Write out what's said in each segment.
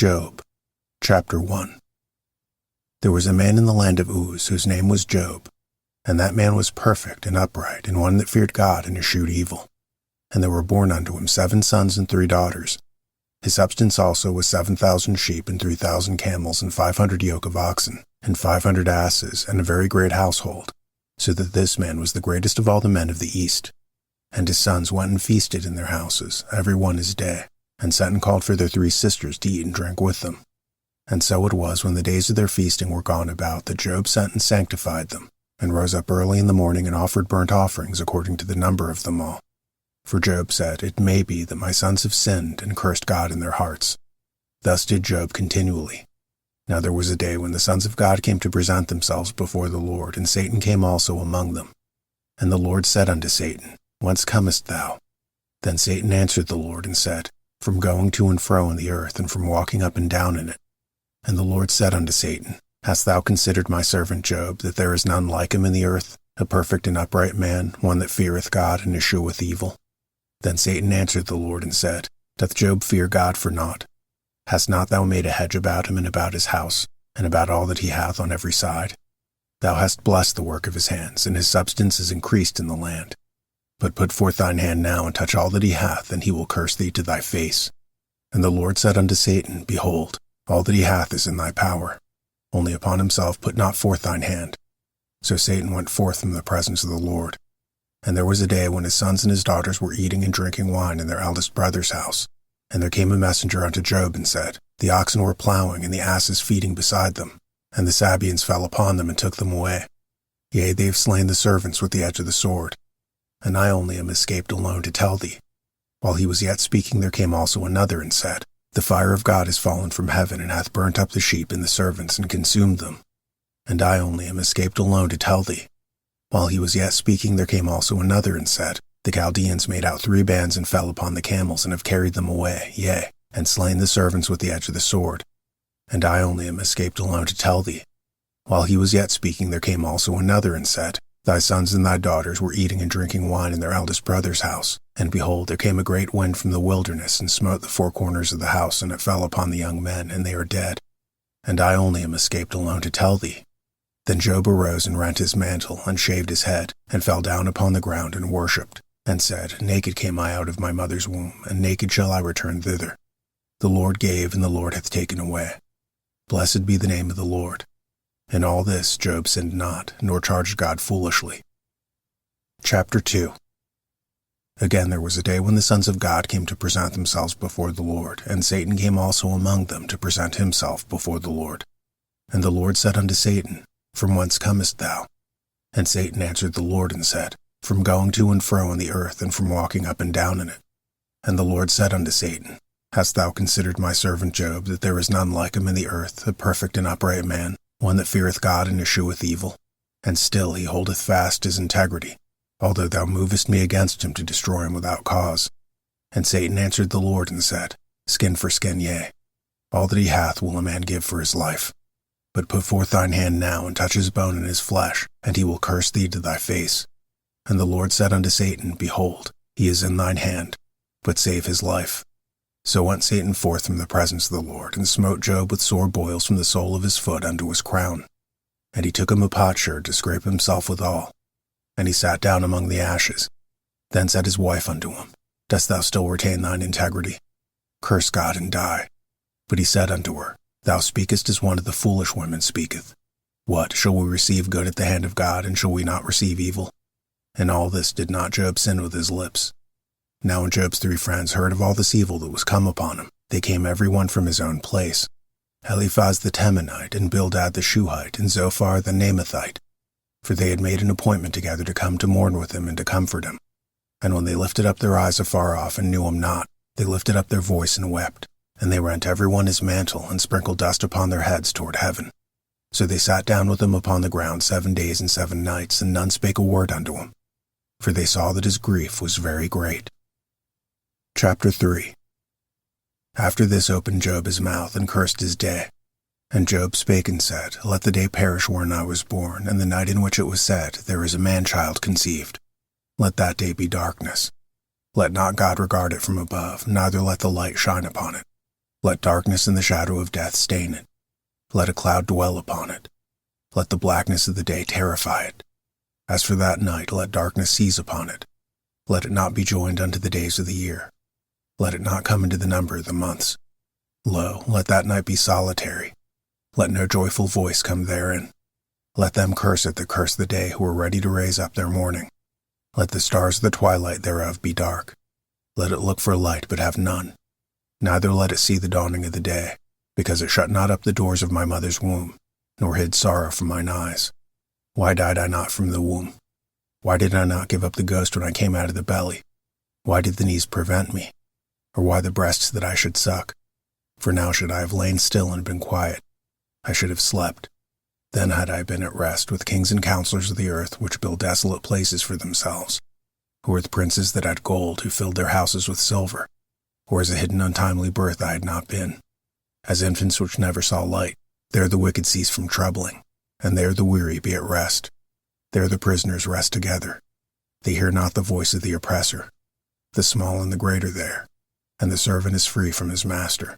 Job, Chapter 1. There was a man in the land of Uz whose name was Job, and that man was perfect and upright, and one that feared God and eschewed evil. And there were born unto him 7 sons and 3 daughters. His substance also was 7,000 sheep and 3,000 camels and 500 yoke of oxen and 500 asses and a very great household, so that this man was the greatest of all the men of the east. And his sons went and feasted in their houses, every one his day, and sent and called for their 3 sisters to eat and drink with them. And so it was, when the days of their feasting were gone about, that Job sent and sanctified them, and rose up early in the morning and offered burnt offerings according to the number of them all. For Job said, It may be that my sons have sinned and cursed God in their hearts. Thus did Job continually. Now there was a day when the sons of God came to present themselves before the Lord, and Satan came also among them. And the Lord said unto Satan, Whence comest thou? Then Satan answered the Lord and said, From going to and fro in the earth, and from walking up and down in it. And the Lord said unto Satan, Hast thou considered my servant Job, that there is none like him in the earth, a perfect and upright man, one that feareth God and escheweth evil? Then Satan answered the Lord and said, Doth Job fear God for naught? Hast not thou made a hedge about him and about his house, and about all that he hath on every side? Thou hast blessed the work of his hands, and his substance is increased in the land. But put forth thine hand now, and touch all that he hath, and he will curse thee to thy face. And the Lord said unto Satan, Behold, all that he hath is in thy power. Only upon himself put not forth thine hand. So Satan went forth from the presence of the Lord. And there was a day when his sons and his daughters were eating and drinking wine in their eldest brother's house. And there came a messenger unto Job and said, The oxen were plowing, and the asses feeding beside them. And the Sabaeans fell upon them and took them away. Yea, they have slain the servants with the edge of the sword. And I only am escaped alone to tell thee. While he was yet speaking, there came also another and said, The fire of God is fallen from heaven, and hath burnt up the sheep and the servants, and consumed them. And I only am escaped alone to tell thee. While he was yet speaking, there came also another and said, The Chaldeans made out 3 bands and fell upon the camels, and have carried them away, yea, and slain the servants with the edge of the sword. And I only am escaped alone to tell thee. While he was yet speaking, there came also another and said, Thy sons and thy daughters were eating and drinking wine in their eldest brother's house. And behold, there came a great wind from the wilderness, and smote the 4 corners of the house, and it fell upon the young men, and they are dead. And I only am escaped alone to tell thee. Then Job arose and rent his mantle, and shaved his head, and fell down upon the ground, and worshipped, and said, Naked came I out of my mother's womb, and naked shall I return thither. The Lord gave, and the Lord hath taken away. Blessed be the name of the Lord. In all this Job sinned not, nor charged God foolishly. Chapter 2. Again there was a day when the sons of God came to present themselves before the Lord, and Satan came also among them to present himself before the Lord. And the Lord said unto Satan, From whence comest thou? And Satan answered the Lord and said, From going to and fro in the earth, and from walking up and down in it. And the Lord said unto Satan, Hast thou considered my servant Job, that there is none like him in the earth, a perfect and upright man, one that feareth God and escheweth evil? And still he holdeth fast his integrity, although thou movest me against him to destroy him without cause. And Satan answered the Lord and said, Skin for skin, yea. All that he hath will a man give for his life. But put forth thine hand now, and touch his bone and his flesh, and he will curse thee to thy face. And the Lord said unto Satan, Behold, he is in thine hand, but save his life. So went Satan forth from the presence of the Lord, and smote Job with sore boils from the sole of his foot unto his crown. And he took him a potsherd to scrape himself withal. And he sat down among the ashes. Then said his wife unto him, Dost thou still retain thine integrity? Curse God and die. But he said unto her, Thou speakest as one of the foolish women speaketh. What, shall we receive good at the hand of God, and shall we not receive evil? In all this did not Job sin with his lips. Now when Job's 3 friends heard of all this evil that was come upon him, they came every one from his own place, Eliphaz the Temanite, and Bildad the Shuhite, and Zophar the Naamathite. For they had made an appointment together to come to mourn with him and to comfort him. And when they lifted up their eyes afar off and knew him not, they lifted up their voice and wept. And they rent every one his mantle, and sprinkled dust upon their heads toward heaven. So they sat down with him upon the ground 7 days and 7 nights, and none spake a word unto him, for they saw that his grief was very great. Chapter 3. After this opened Job his mouth, and cursed his day. And Job spake and said, Let the day perish wherein I was born, and the night in which it was said, There is a man-child conceived. Let that day be darkness. Let not God regard it from above, neither let the light shine upon it. Let darkness and the shadow of death stain it. Let a cloud dwell upon it. Let the blackness of the day terrify it. As for that night, let darkness seize upon it. Let it not be joined unto the days of the year. Let it not come into the number of the months. Lo, let that night be solitary. Let no joyful voice come therein. Let them curse it that curse the day, who are ready to raise up their mourning. Let the stars of the twilight thereof be dark. Let it look for light, but have none. Neither let it see the dawning of the day, because it shut not up the doors of my mother's womb, nor hid sorrow from mine eyes. Why died I not from the womb? Why did I not give up the ghost when I came out of the belly? Why did the knees prevent me? Or why the breasts that I should suck? For now should I have lain still and been quiet. I should have slept. Then had I been at rest with kings and counselors of the earth, which build desolate places for themselves, who were the princes that had gold, who filled their houses with silver, or as a hidden untimely birth I had not been. As infants which never saw light, there the wicked cease from troubling, and there the weary be at rest. There the prisoners rest together. They hear not the voice of the oppressor. The small and the great are there, and the servant is free from his master.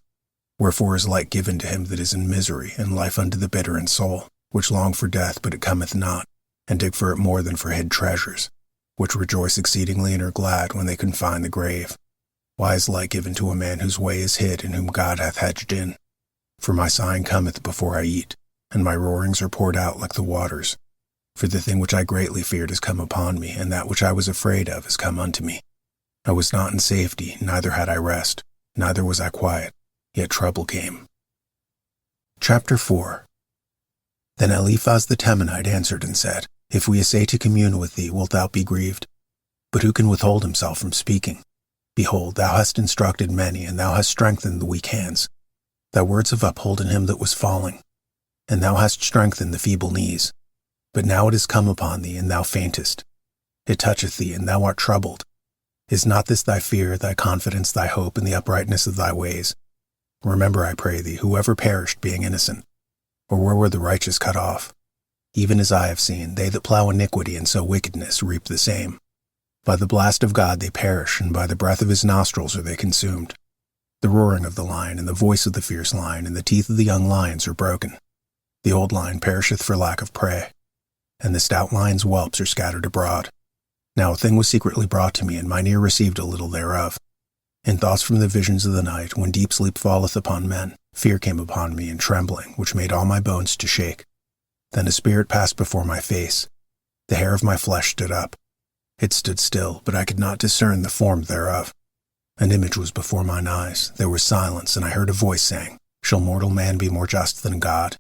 Wherefore is light given to him that is in misery, and life unto the bitter in soul, which long for death, but it cometh not, and dig for it more than for hid treasures, which rejoice exceedingly and are glad when they confine the grave. Why is light given to a man whose way is hid, and whom God hath hedged in? For my sighing cometh before I eat, and my roarings are poured out like the waters. For the thing which I greatly feared is come upon me, and that which I was afraid of is come unto me. I was not in safety, neither had I rest, neither was I quiet, yet trouble came. Chapter 4. Then Eliphaz the Temanite answered and said, If we essay to commune with thee, wilt thou be grieved? But who can withhold himself from speaking? Behold, thou hast instructed many, and thou hast strengthened the weak hands. Thy words have upholden him that was falling, and thou hast strengthened the feeble knees. But now it is come upon thee, and thou faintest. It toucheth thee, and thou art troubled. Is not this thy fear, thy confidence, thy hope, and the uprightness of thy ways? Remember, I pray thee, whoever perished being innocent, or where were the righteous cut off? Even as I have seen, they that plow iniquity and sow wickedness reap the same. By the blast of God they perish, and by the breath of his nostrils are they consumed. The roaring of the lion, and the voice of the fierce lion, and the teeth of the young lions are broken. The old lion perisheth for lack of prey, and the stout lion's whelps are scattered abroad. Now a thing was secretly brought to me, and mine ear received a little thereof. In thoughts from the visions of the night, when deep sleep falleth upon men, fear came upon me, and trembling, which made all my bones to shake. Then a spirit passed before my face. The hair of my flesh stood up. It stood still, but I could not discern the form thereof. An image was before mine eyes. There was silence, and I heard a voice saying, Shall mortal man be more just than God?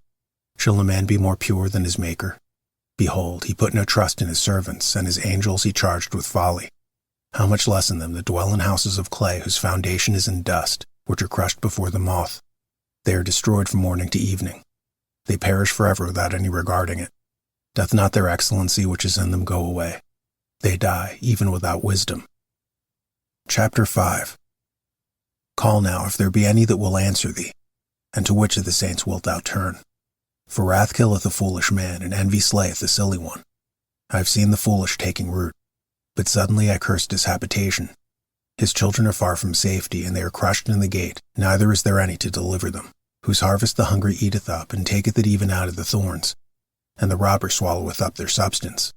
Shall a man be more pure than his Maker? Behold, he put no trust in his servants, and his angels he charged with folly. How much less in them that dwell in houses of clay, whose foundation is in dust, which are crushed before the moth. They are destroyed from morning to evening. They perish forever without any regarding it. Doth not their excellency which is in them go away? They die, even without wisdom. Chapter 5. Call now, if there be any that will answer thee, and to which of the saints wilt thou turn? For wrath killeth a foolish man, and envy slayeth the silly one. I have seen the foolish taking root, but suddenly I cursed his habitation. His children are far from safety, and they are crushed in the gate, neither is there any to deliver them. Whose harvest the hungry eateth up, and taketh it even out of the thorns, and the robber swalloweth up their substance.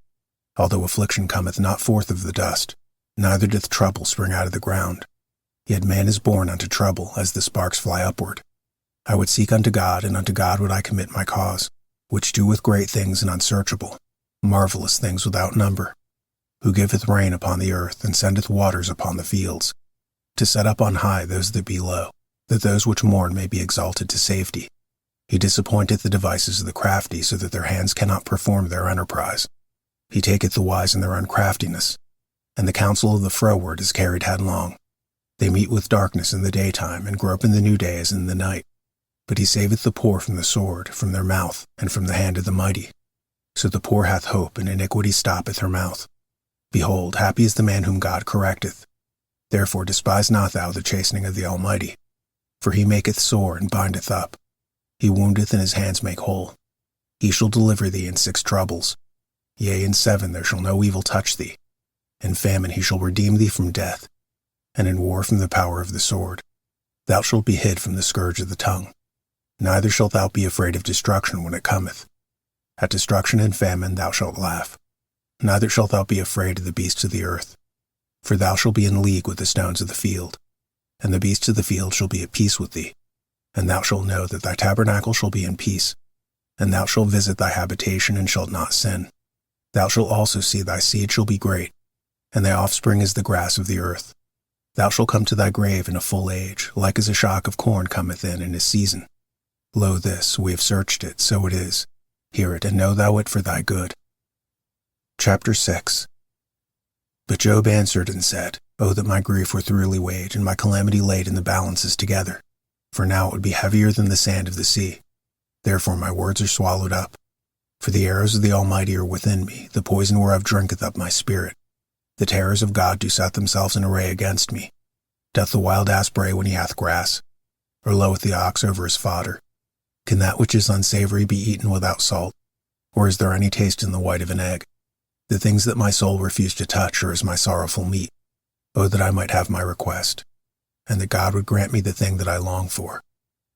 Although affliction cometh not forth of the dust, neither doth trouble spring out of the ground. Yet man is born unto trouble, as the sparks fly upward. I would seek unto God, and unto God would I commit my cause, which doeth great things and unsearchable, marvelous things without number, who giveth rain upon the earth, and sendeth waters upon the fields, to set up on high those that be low, that those which mourn may be exalted to safety. He disappointeth the devices of the crafty, so that their hands cannot perform their enterprise. He taketh the wise in their uncraftiness, and the counsel of the froward is carried headlong. They meet with darkness in the daytime, and grope in the new day as in the night. But he saveth the poor from the sword, from their mouth, and from the hand of the mighty. So the poor hath hope, and iniquity stoppeth her mouth. Behold, happy is the man whom God correcteth. Therefore despise not thou the chastening of the Almighty. For he maketh sore, and bindeth up. He woundeth, and his hands make whole. He shall deliver thee in 6 troubles. Yea, in 7 there shall no evil touch thee. In famine he shall redeem thee from death, and in war from the power of the sword. Thou shalt be hid from the scourge of the tongue. Neither shalt thou be afraid of destruction when it cometh. At destruction and famine thou shalt laugh. Neither shalt thou be afraid of the beasts of the earth. For thou shalt be in league with the stones of the field, and the beasts of the field shall be at peace with thee. And thou shalt know that thy tabernacle shall be in peace, and thou shalt visit thy habitation and shalt not sin. Thou shalt also see thy seed shall be great, and thy offspring as the grass of the earth. Thou shalt come to thy grave in a full age, like as a shock of corn cometh in his season. Lo this, we have searched it, so it is. Hear it, and know thou it for thy good. Chapter 6. But Job answered and said, O that my grief were thoroughly weighed, and my calamity laid in the balances together. For now it would be heavier than the sand of the sea. Therefore my words are swallowed up. For the arrows of the Almighty are within me, the poison whereof drinketh up my spirit. The terrors of God do set themselves in array against me. Doth the wild ass bray when he hath grass? Or loweth the ox over his fodder? Can that which is unsavory be eaten without salt? Or is there any taste in the white of an egg? The things that my soul refused to touch are as my sorrowful meat. O that I might have my request, and that God would grant me the thing that I long for,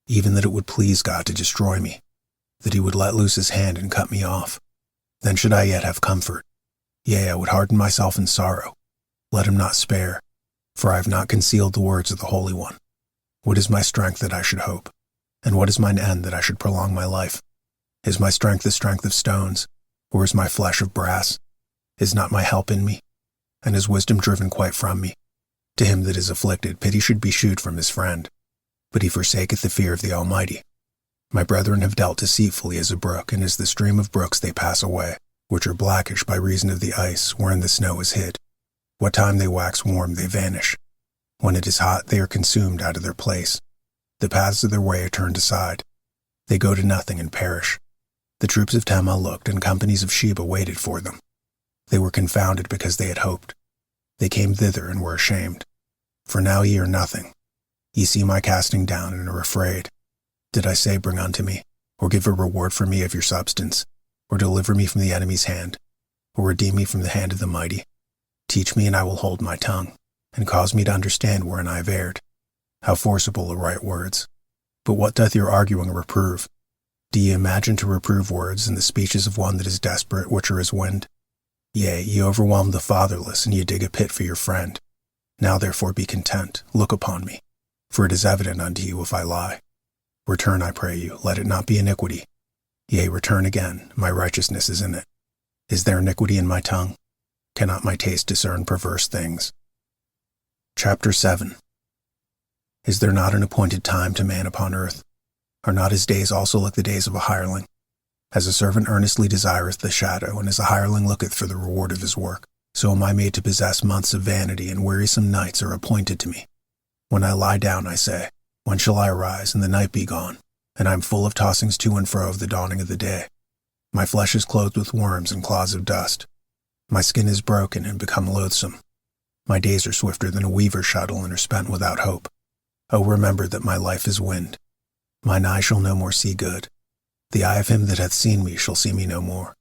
even that it would please God to destroy me, that he would let loose his hand and cut me off. Then should I yet have comfort. Yea, I would harden myself in sorrow. Let him not spare, for I have not concealed the words of the Holy One. What is my strength that I should hope? And what is mine end that I should prolong my life? Is my strength the strength of stones, or is my flesh of brass? Is not my help in me, and is wisdom driven quite from me? To him that is afflicted, pity should be shewed from his friend, but he forsaketh the fear of the Almighty. My brethren have dealt deceitfully as a brook, and as the stream of brooks they pass away, which are blackish by reason of the ice wherein the snow is hid. What time they wax warm they vanish. When it is hot they are consumed out of their place. The paths of their way are turned aside. They go to nothing and perish. The troops of Tema looked, and companies of Sheba waited for them. They were confounded because they had hoped. They came thither and were ashamed. For now ye are nothing. Ye see my casting down and are afraid. Did I say, bring unto me, or give a reward for me of your substance, or deliver me from the enemy's hand, or redeem me from the hand of the mighty? Teach me, and I will hold my tongue, and cause me to understand wherein I have erred. How forcible are right words! But what doth your arguing reprove? Do ye imagine to reprove words in the speeches of one that is desperate, which are as wind? Yea, ye overwhelm the fatherless, and ye dig a pit for your friend. Now therefore be content, look upon me, for it is evident unto you if I lie. Return, I pray you, let it not be iniquity. Yea, return again, my righteousness is in it. Is there iniquity in my tongue? Cannot my taste discern perverse things? Chapter 7. Is there not an appointed time to man upon earth? Are not his days also like the days of a hireling? As a servant earnestly desireth the shadow, and as a hireling looketh for the reward of his work, so am I made to possess months of vanity, and wearisome nights are appointed to me. When I lie down, I say, when shall I arise, and the night be gone? And I am full of tossings to and fro of the dawning of the day. My flesh is clothed with worms and claws of dust. My skin is broken and become loathsome. My days are swifter than a weaver's shuttle, and are spent without hope. O remember that my life is wind. Mine eye shall no more see good. The eye of him that hath seen me shall see me no more.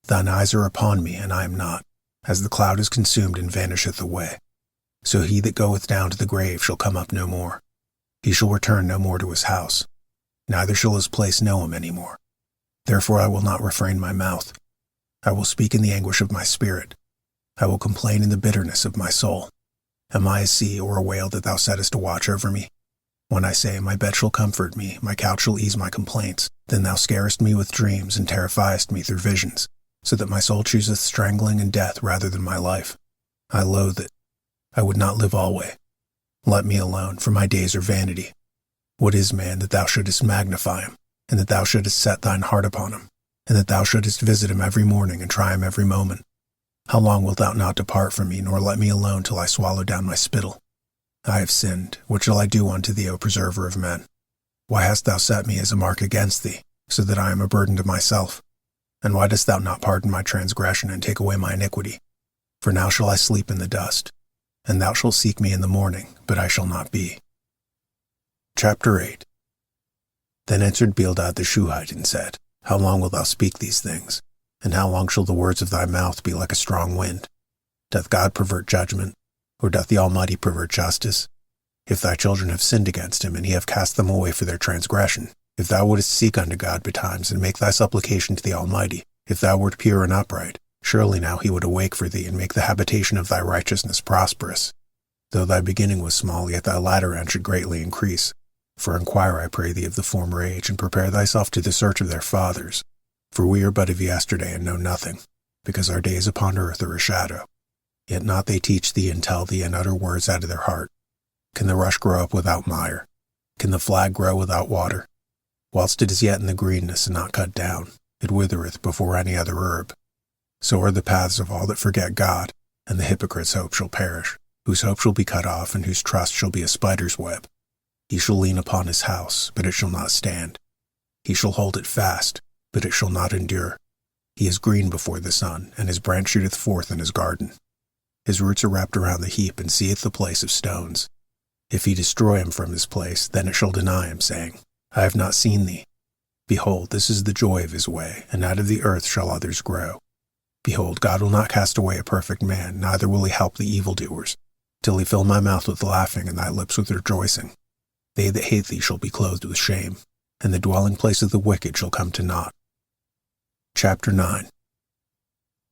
Thine eyes are upon me, and I am not. As the cloud is consumed and vanisheth away, so he that goeth down to the grave shall come up no more. He shall return no more to his house, neither shall his place know him any more. Therefore I will not refrain my mouth. I will speak in the anguish of my spirit. I will complain in the bitterness of my soul. Am I a sea or a whale that thou settest a watch over me? When I say, my bed shall comfort me, my couch shall ease my complaints, then thou scarest me with dreams and terrifiest me through visions, so that my soul chooseth strangling and death rather than my life. I loathe it. I would not live alway. Let me alone, for my days are vanity. What is man that thou shouldest magnify him, and that thou shouldest set thine heart upon him, and that thou shouldest visit him every morning and try him every moment? How long wilt thou not depart from me, nor let me alone till I swallow down my spittle? I have sinned. What shall I do unto thee, O preserver of men? Why hast thou set me as a mark against thee, so that I am a burden to myself? And why dost thou not pardon my transgression and take away my iniquity? For now shall I sleep in the dust, and thou shalt seek me in the morning, but I shall not be. Chapter 8. Then answered Bildad the Shuhite and said, How long wilt thou speak these things? And how long shall the words of thy mouth be like a strong wind? Doth God pervert judgment, or doth the Almighty pervert justice? If thy children have sinned against him, and he have cast them away for their transgression, if thou wouldest seek unto God betimes, and make thy supplication to the Almighty, if thou wert pure and upright, surely now he would awake for thee, and make the habitation of thy righteousness prosperous. Though thy beginning was small, yet thy latter end should greatly increase. For inquire, I pray thee, of the former age, and prepare thyself to the search of their fathers. For we are but of yesterday, and know nothing, because our days upon earth are a shadow. Yet not they teach thee and tell thee, and utter words out of their heart. Can the rush grow up without mire? Can the flag grow without water? Whilst it is yet in the greenness and not cut down, it withereth before any other herb. So are the paths of all that forget God, and the hypocrite's hope shall perish, whose hope shall be cut off, and whose trust shall be a spider's web. He shall lean upon his house, but it shall not stand. He shall hold it fast, but it shall not endure. He is green before the sun, and his branch shooteth forth in his garden. His roots are wrapped around the heap, and seeth the place of stones. If he destroy him from his place, then it shall deny him, saying, I have not seen thee. Behold, this is the joy of his way, and out of the earth shall others grow. Behold, God will not cast away a perfect man, neither will he help the evildoers, till he fill my mouth with laughing, and thy lips with rejoicing. They that hate thee shall be clothed with shame, and the dwelling place of the wicked shall come to naught. Chapter 9.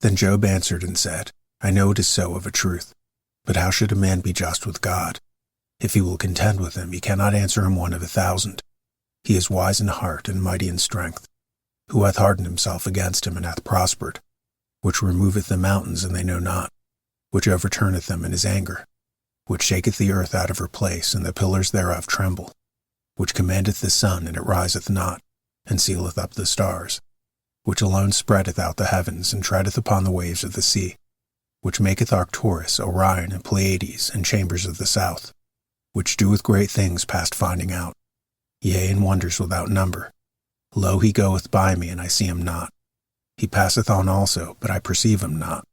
Then Job answered and said, I know it is so of a truth, but how should a man be just with God? If he will contend with him, he cannot answer him 1 of 1,000. He is wise in heart and mighty in strength. Who hath hardened himself against him and hath prospered? Which removeth the mountains, and they know not, which overturneth them in his anger, which shaketh the earth out of her place, and the pillars thereof tremble, which commandeth the sun, and it riseth not, and sealeth up the stars, which alone spreadeth out the heavens, and treadeth upon the waves of the sea, which maketh Arcturus, Orion, and Pleiades, and chambers of the south, which doeth great things past finding out, yea, and wonders without number. Lo, he goeth by me, and I see him not. He passeth on also, but I perceive him not.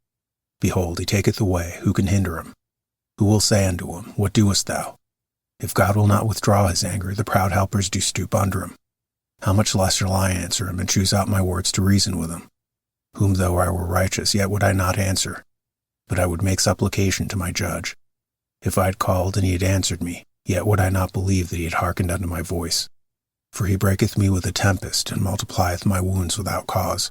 Behold, he taketh away, who can hinder him? Who will say unto him, What doest thou? If God will not withdraw his anger, the proud helpers do stoop under him. How much less shall I answer him, and choose out my words to reason with him? Whom though I were righteous, yet would I not answer, but I would make supplication to my judge. If I had called, and he had answered me, yet would I not believe that he had hearkened unto my voice. For he breaketh me with a tempest, and multiplieth my wounds without cause.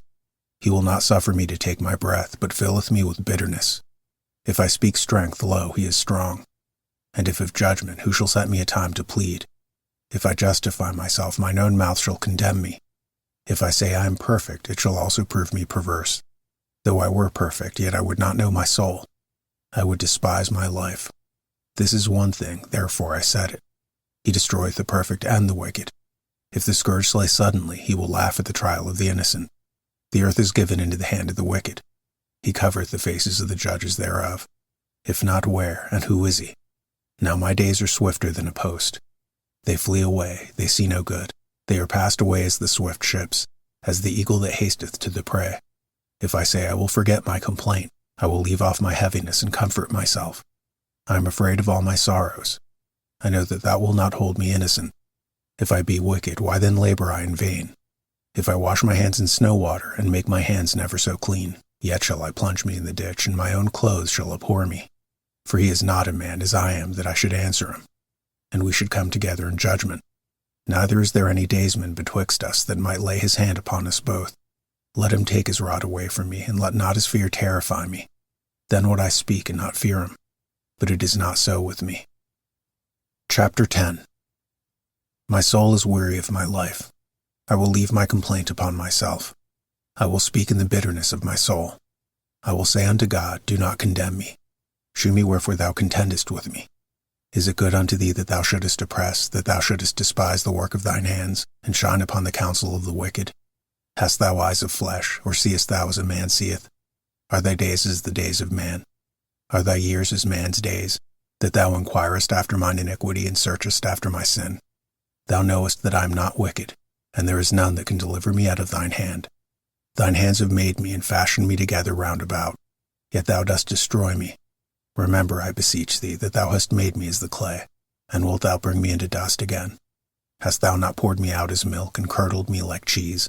He will not suffer me to take my breath, but filleth me with bitterness. If I speak strength, lo, he is strong. And if of judgment, who shall set me a time to plead? If I justify myself, mine own mouth shall condemn me. If I say I am perfect, it shall also prove me perverse. Though I were perfect, yet I would not know my soul. I would despise my life. This is one thing, therefore I said it. He destroyeth the perfect and the wicked. If the scourge slay suddenly, he will laugh at the trial of the innocent. The earth is given into the hand of the wicked. He covereth the faces of the judges thereof. If not, where, and who is he? Now my days are swifter than a post. They flee away, they see no good. They are passed away as the swift ships, as the eagle that hasteth to the prey. If I say I will forget my complaint, I will leave off my heaviness and comfort myself. I am afraid of all my sorrows. I know that thou wilt not hold me innocent. If I be wicked, why then labor I in vain? If I wash my hands in snow water, and make my hands never so clean, yet shall I plunge me in the ditch, and my own clothes shall abhor me. For he is not a man as I am, that I should answer him, and we should come together in judgment. Neither is there any daysman betwixt us that might lay his hand upon us both. Let him take his rod away from me, and let not his fear terrify me. Then would I speak and not fear him. But it is not so with me. Chapter 10. My soul is weary of my life. I will leave my complaint upon myself. I will speak in the bitterness of my soul. I will say unto God, Do not condemn me. Shew me wherefore thou contendest with me. Is it good unto thee that thou shouldest oppress, that thou shouldest despise the work of thine hands, and shine upon the counsel of the wicked? Hast thou eyes of flesh, or seest thou as a man seeth? Are thy days as the days of man? Are thy years as man's days, that thou inquirest after mine iniquity, and searchest after my sin? Thou knowest that I am not wicked, and there is none that can deliver me out of thine hand. Thine hands have made me, and fashioned me together round about. Yet thou dost destroy me. Remember, I beseech thee, that thou hast made me as the clay, and wilt thou bring me into dust again? Hast thou not poured me out as milk, and curdled me like cheese?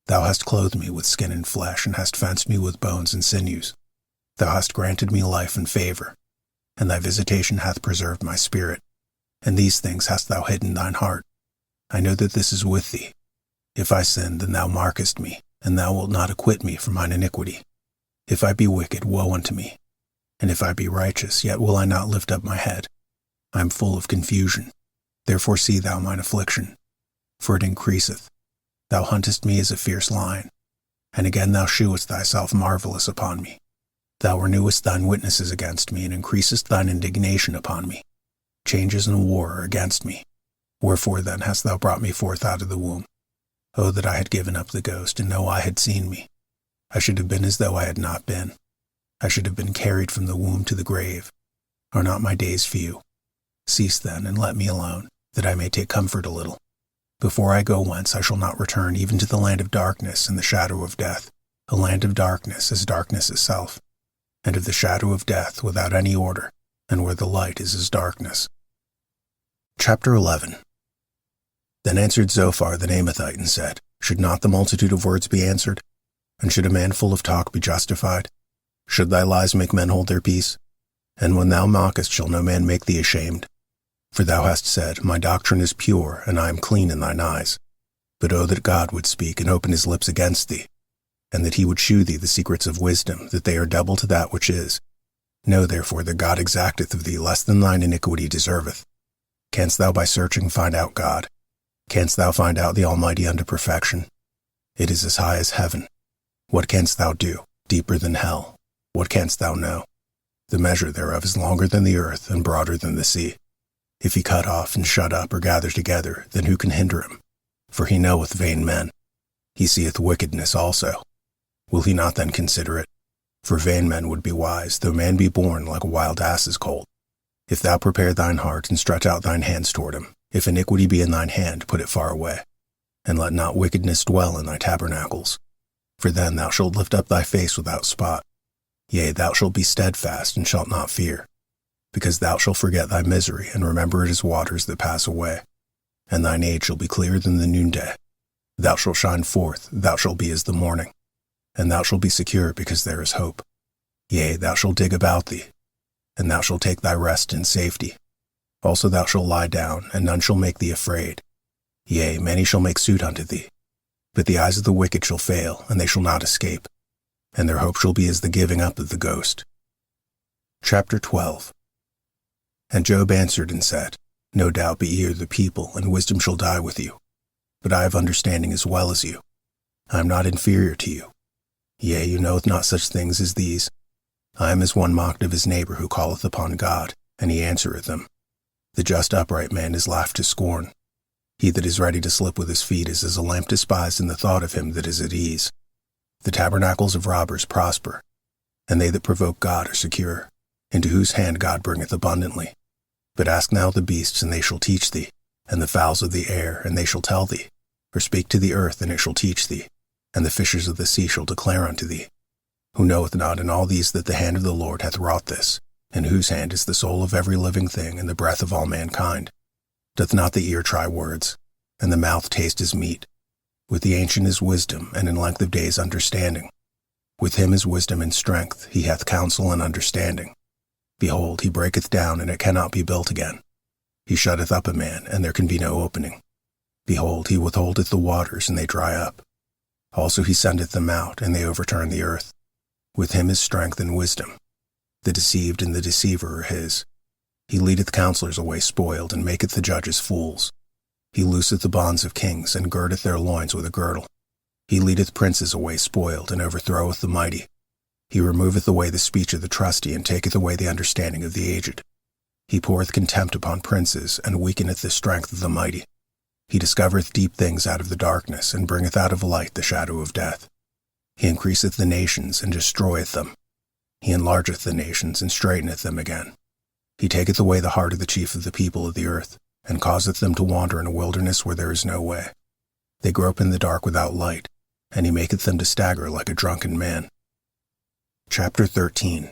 Thou hast clothed me with skin and flesh, and hast fenced me with bones and sinews. Thou hast granted me life and favor, and thy visitation hath preserved my spirit. and these things hast thou hid in thine heart. I know that this is with thee. If I sin, then thou markest me, and thou wilt not acquit me from mine iniquity. If I be wicked, woe unto me. And if I be righteous, yet will I not lift up my head. I am full of confusion. Therefore see thou mine affliction, for it increaseth. Thou huntest me as a fierce lion, and again thou shewest thyself marvelous upon me. Thou renewest thine witnesses against me, and increasest thine indignation upon me. Changes and war are against me. Wherefore then hast thou brought me forth out of the womb? Oh, that I had given up the ghost, and no eye had seen me. I should have been as though I had not been. I should have been carried from the womb to the grave. Are not my days few? Cease then, and let me alone, that I may take comfort a little. Before I go whence I shall not return even to the land of darkness and the shadow of death, a land of darkness as darkness itself, and of the shadow of death without any order, and where the light is as darkness. Chapter 11. Then answered Zophar the Naamathite and said, Should not the multitude of words be answered? And should a man full of talk be justified? Should thy lies make men hold their peace? And when thou mockest shall no man make thee ashamed? For thou hast said, My doctrine is pure, and I am clean in thine eyes. But oh, that God would speak and open his lips against thee, and that he would shew thee the secrets of wisdom, that they are double to that which is. Know therefore that God exacteth of thee less than thine iniquity deserveth. Canst thou by searching find out God? Canst thou find out the Almighty unto perfection? It is as high as heaven. What canst thou do? Deeper than hell. What canst thou know? The measure thereof is longer than the earth, and broader than the sea. If he cut off, and shut up, or gather together, then who can hinder him? For he knoweth vain men. He seeth wickedness also. Will he not then consider it? For vain men would be wise, though man be born like a wild ass's colt. If thou prepare thine heart, and stretch out thine hands toward him, if iniquity be in thine hand, put it far away. And let not wickedness dwell in thy tabernacles. For then thou shalt lift up thy face without spot. Yea, thou shalt be steadfast, and shalt not fear. Because thou shalt forget thy misery, and remember it as waters that pass away. And thine age shall be clearer than the noonday. Thou shalt shine forth, thou shalt be as the morning. And thou shalt be secure, because there is hope. Yea, thou shalt dig about thee, and thou shalt take thy rest in safety. Also thou shalt lie down, and none shall make thee afraid. Yea, many shall make suit unto thee. But the eyes of the wicked shall fail, and they shall not escape. And their hope shall be as the giving up of the ghost. Chapter 12. And Job answered and said, No doubt be ye the people, and wisdom shall die with you. But I have understanding as well as you. I am not inferior to you. Yea, you knoweth not such things as these. I am as one mocked of his neighbor who calleth upon God, and he answereth him. The just upright man is laughed to scorn. He that is ready to slip with his feet is as a lamp despised in the thought of him that is at ease. The tabernacles of robbers prosper, and they that provoke God are secure, into whose hand God bringeth abundantly. But ask now the beasts, and they shall teach thee, and the fowls of the air, and they shall tell thee. Or speak to the earth, and it shall teach thee, and the fishes of the sea shall declare unto thee. Who knoweth not in all these that the hand of the Lord hath wrought this, in whose hand is the soul of every living thing, and the breath of all mankind? Doth not the ear try words, and the mouth taste his meat? With the ancient is wisdom, and in length of days understanding. With him is wisdom and strength, he hath counsel and understanding. Behold, he breaketh down, and it cannot be built again. He shutteth up a man, and there can be no opening. Behold, he withholdeth the waters, and they dry up. Also he sendeth them out, and they overturn the earth. With him is strength and wisdom. The deceived and the deceiver are his. He leadeth counselors away spoiled, and maketh the judges fools. He looseth the bonds of kings, and girdeth their loins with a girdle. He leadeth princes away spoiled, and overthroweth the mighty. He removeth away the speech of the trusty, and taketh away the understanding of the aged. He poureth contempt upon princes, and weakeneth the strength of the mighty. He discovereth deep things out of the darkness, and bringeth out of light the shadow of death. He increaseth the nations, and destroyeth them. He enlargeth the nations, and straiteneth them again. He taketh away the heart of the chief of the people of the earth, and causeth them to wander in a wilderness where there is no way. They grope in the dark without light, and he maketh them to stagger like a drunken man. Chapter 13.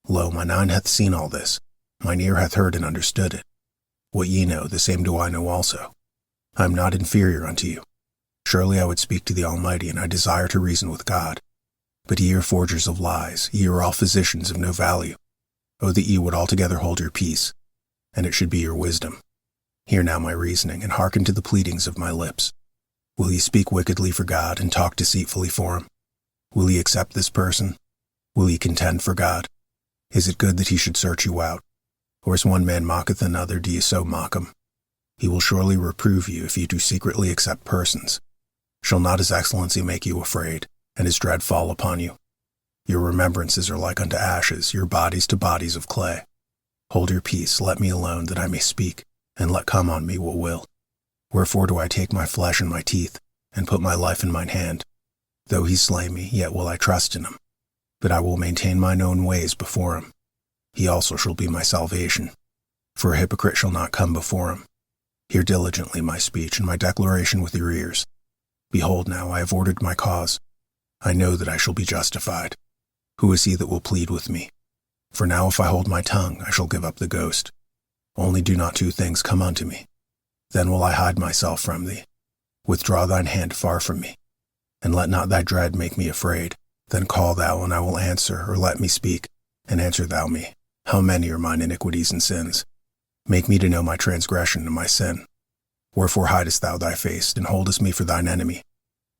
Lo, mine eye hath seen all this, mine ear hath heard and understood it. What ye know, the same do I know also. I am not inferior unto you. Surely I would speak to the Almighty, and I desire to reason with God. But ye are forgers of lies, ye are all physicians of no value. O that ye would altogether hold your peace. and it should be your wisdom. Hear now my reasoning, and hearken to the pleadings of my lips. Will ye speak wickedly for God, and talk deceitfully for him? Will ye accept this person? Will ye contend for God? Is it good that he should search you out? Or as one man mocketh another, do ye so mock him? He will surely reprove you if ye do secretly accept persons. Shall not his excellency make you afraid, and his dread fall upon you? Your remembrances are like unto ashes, your bodies to bodies of clay. Hold your peace, let me alone, that I may speak, and let come on me what will. Wherefore do I take my flesh in my teeth, and put my life in mine hand? Though he slay me, yet will I trust in him. But I will maintain mine own ways before him. He also shall be my salvation. For a hypocrite shall not come before him. Hear diligently my speech, and my declaration with your ears. Behold now, I have ordered my cause. I know that I shall be justified. Who is he that will plead with me? For now if I hold my tongue, I shall give up the ghost. Only do not two things come unto me. Then will I hide myself from thee. Withdraw thine hand far from me. And let not thy dread make me afraid. Then call thou, and I will answer, or let me speak, and answer thou me. How many are mine iniquities and sins? Make me to know my transgression and my sin. Wherefore hidest thou thy face, and holdest me for thine enemy?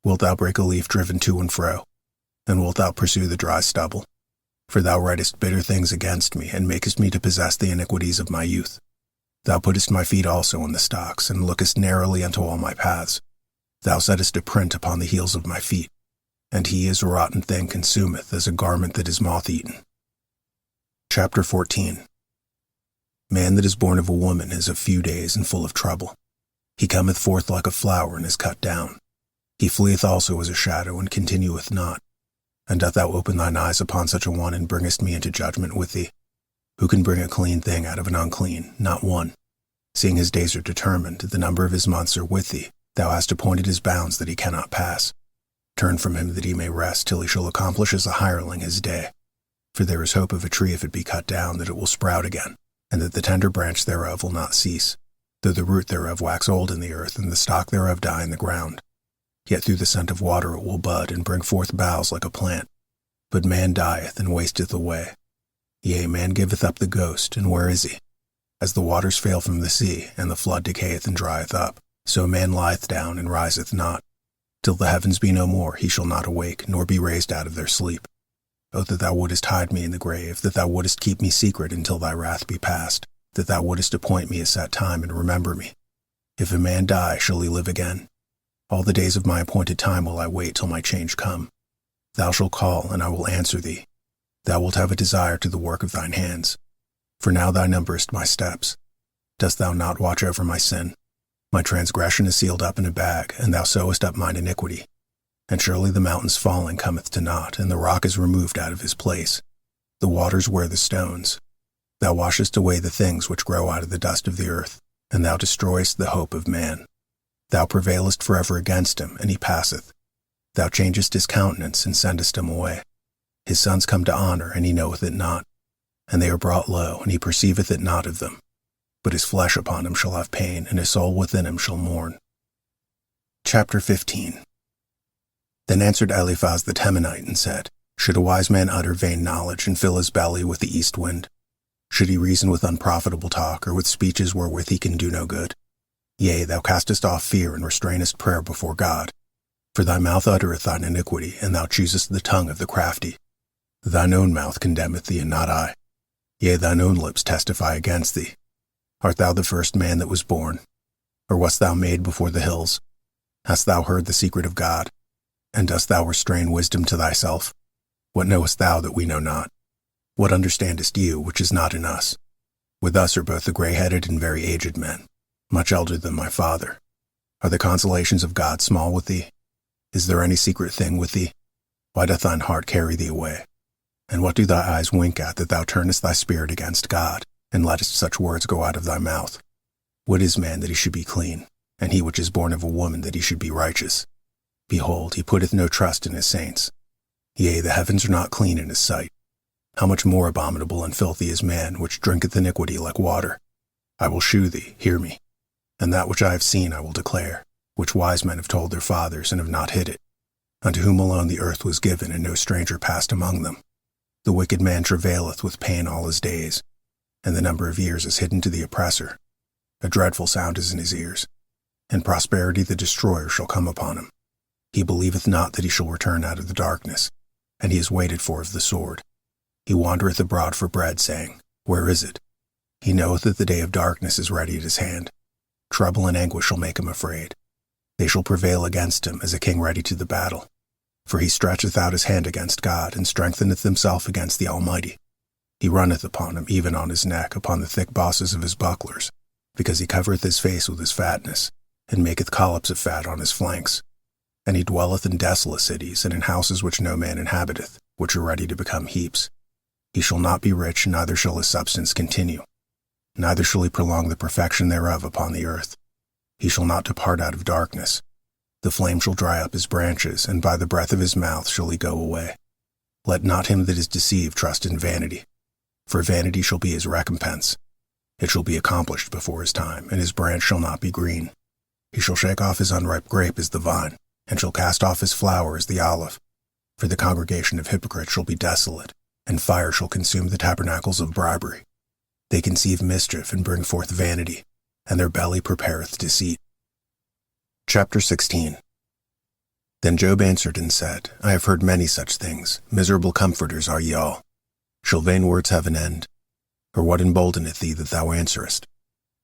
Wilt thou break a leaf driven to and fro? And wilt thou pursue the dry stubble? For thou writest bitter things against me, and makest me to possess the iniquities of my youth. Thou puttest my feet also in the stocks, and lookest narrowly unto all my paths. Thou settest a print upon the heels of my feet, and he as a rotten thing consumeth, as a garment that is moth-eaten. Chapter 14. Man that is born of a woman is of few days and full of trouble. He cometh forth like a flower and is cut down. He fleeth also as a shadow and continueth not. And doth thou open thine eyes upon such a one, and bringest me into judgment with thee? Who can bring a clean thing out of an unclean? Not one. Seeing his days are determined, the number of his months are with thee. Thou hast appointed his bounds that he cannot pass. Turn from him that he may rest, till he shall accomplish as a hireling his day. For there is hope of a tree if it be cut down, that it will sprout again, and that the tender branch thereof will not cease, though the root thereof wax old in the earth, and the stock thereof die in the ground. Yet through the scent of water it will bud, and bring forth boughs like a plant. But man dieth, and wasteth away. Yea, man giveth up the ghost, and where is he? As the waters fail from the sea, and the flood decayeth and drieth up, so man lieth down and riseth not. Till the heavens be no more, he shall not awake, nor be raised out of their sleep. O that thou wouldest hide me in the grave, that thou wouldest keep me secret until thy wrath be past, that thou wouldest appoint me a set time and remember me. If a man die, shall he live again? All the days of my appointed time will I wait till my change come. Thou shalt call, and I will answer thee. Thou wilt have a desire to the work of thine hands. For now thou numberest my steps. Dost thou not watch over my sin? My transgression is sealed up in a bag, and thou sewest up mine iniquity. And surely the mountain's falling cometh to naught, and the rock is removed out of his place. The waters wear the stones. Thou washest away the things which grow out of the dust of the earth, and thou destroyest the hope of man. Thou prevailest forever against him, and he passeth. Thou changest his countenance, and sendest him away. His sons come to honor, and he knoweth it not. And they are brought low, and he perceiveth it not of them. But his flesh upon him shall have pain, and his soul within him shall mourn. Chapter 15. Then answered Eliphaz the Temanite, and said, Should a wise man utter vain knowledge, and fill his belly with the east wind? Should he reason with unprofitable talk, or with speeches wherewith he can do no good? Yea, thou castest off fear, and restrainest prayer before God. For thy mouth uttereth thine iniquity, and thou choosest the tongue of the crafty. Thine own mouth condemneth thee, and not I. Yea, thine own lips testify against thee. Art thou the first man that was born? Or wast thou made before the hills? Hast thou heard the secret of God? And dost thou restrain wisdom to thyself? What knowest thou that we know not? What understandest you, which is not in us? With us are both the gray-headed and very aged men, much elder than my father. Are the consolations of God small with thee? Is there any secret thing with thee? Why doth thine heart carry thee away? And what do thy eyes wink at, that thou turnest thy spirit against God, and lettest such words go out of thy mouth? What is man that he should be clean, and he which is born of a woman that he should be righteous? Behold, he putteth no trust in his saints. Yea, the heavens are not clean in his sight. How much more abominable and filthy is man, which drinketh iniquity like water? I will shew thee, hear me. And that which I have seen I will declare, which wise men have told their fathers, and have not hid it, unto whom alone the earth was given, and no stranger passed among them. The wicked man travaileth with pain all his days. and the number of years is hidden to the oppressor. A dreadful sound is in his ears. In prosperity the destroyer shall come upon him. He believeth not that he shall return out of the darkness, and he is waited for of the sword. He wandereth abroad for bread, saying, Where is it? He knoweth that the day of darkness is ready at his hand. Trouble and anguish shall make him afraid. They shall prevail against him as a king ready to the battle. For he stretcheth out his hand against God, and strengtheneth himself against the Almighty. He runneth upon him, even on his neck, upon the thick bosses of his bucklers, because he covereth his face with his fatness, and maketh collops of fat on his flanks. And he dwelleth in desolate cities, and in houses which no man inhabiteth, which are ready to become heaps. He shall not be rich, neither shall his substance continue. Neither shall he prolong the perfection thereof upon the earth. He shall not depart out of darkness. The flame shall dry up his branches, and by the breath of his mouth shall he go away. Let not him that is deceived trust in vanity, for vanity shall be his recompense. It shall be accomplished before his time, and his branch shall not be green. He shall shake off his unripe grape as the vine, and shall cast off his flower as the olive. For the congregation of hypocrites shall be desolate, and fire shall consume the tabernacles of bribery. They conceive mischief and bring forth vanity, and their belly prepareth deceit. Chapter 16. Then Job answered and said, I have heard many such things. Miserable comforters are ye all. Shall vain words have an end? Or what emboldeneth thee that thou answerest?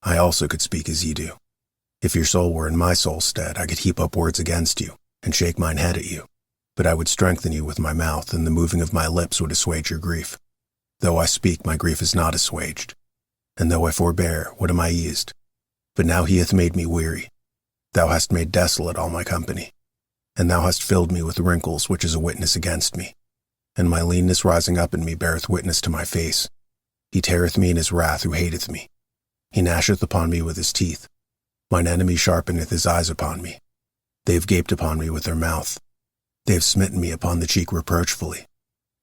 I also could speak as ye do. If your soul were in my soul's stead, I could heap up words against you, and shake mine head at you. But I would strengthen you with my mouth, and the moving of my lips would assuage your grief. Though I speak, my grief is not assuaged. And though I forbear, what am I eased? But now he hath made me weary. Thou hast made desolate all my company. And thou hast filled me with wrinkles, which is a witness against me. And my leanness rising up in me beareth witness to my face. He teareth me in his wrath who hateth me. He gnasheth upon me with his teeth. Mine enemy sharpeneth his eyes upon me. They have gaped upon me with their mouth. They have smitten me upon the cheek reproachfully.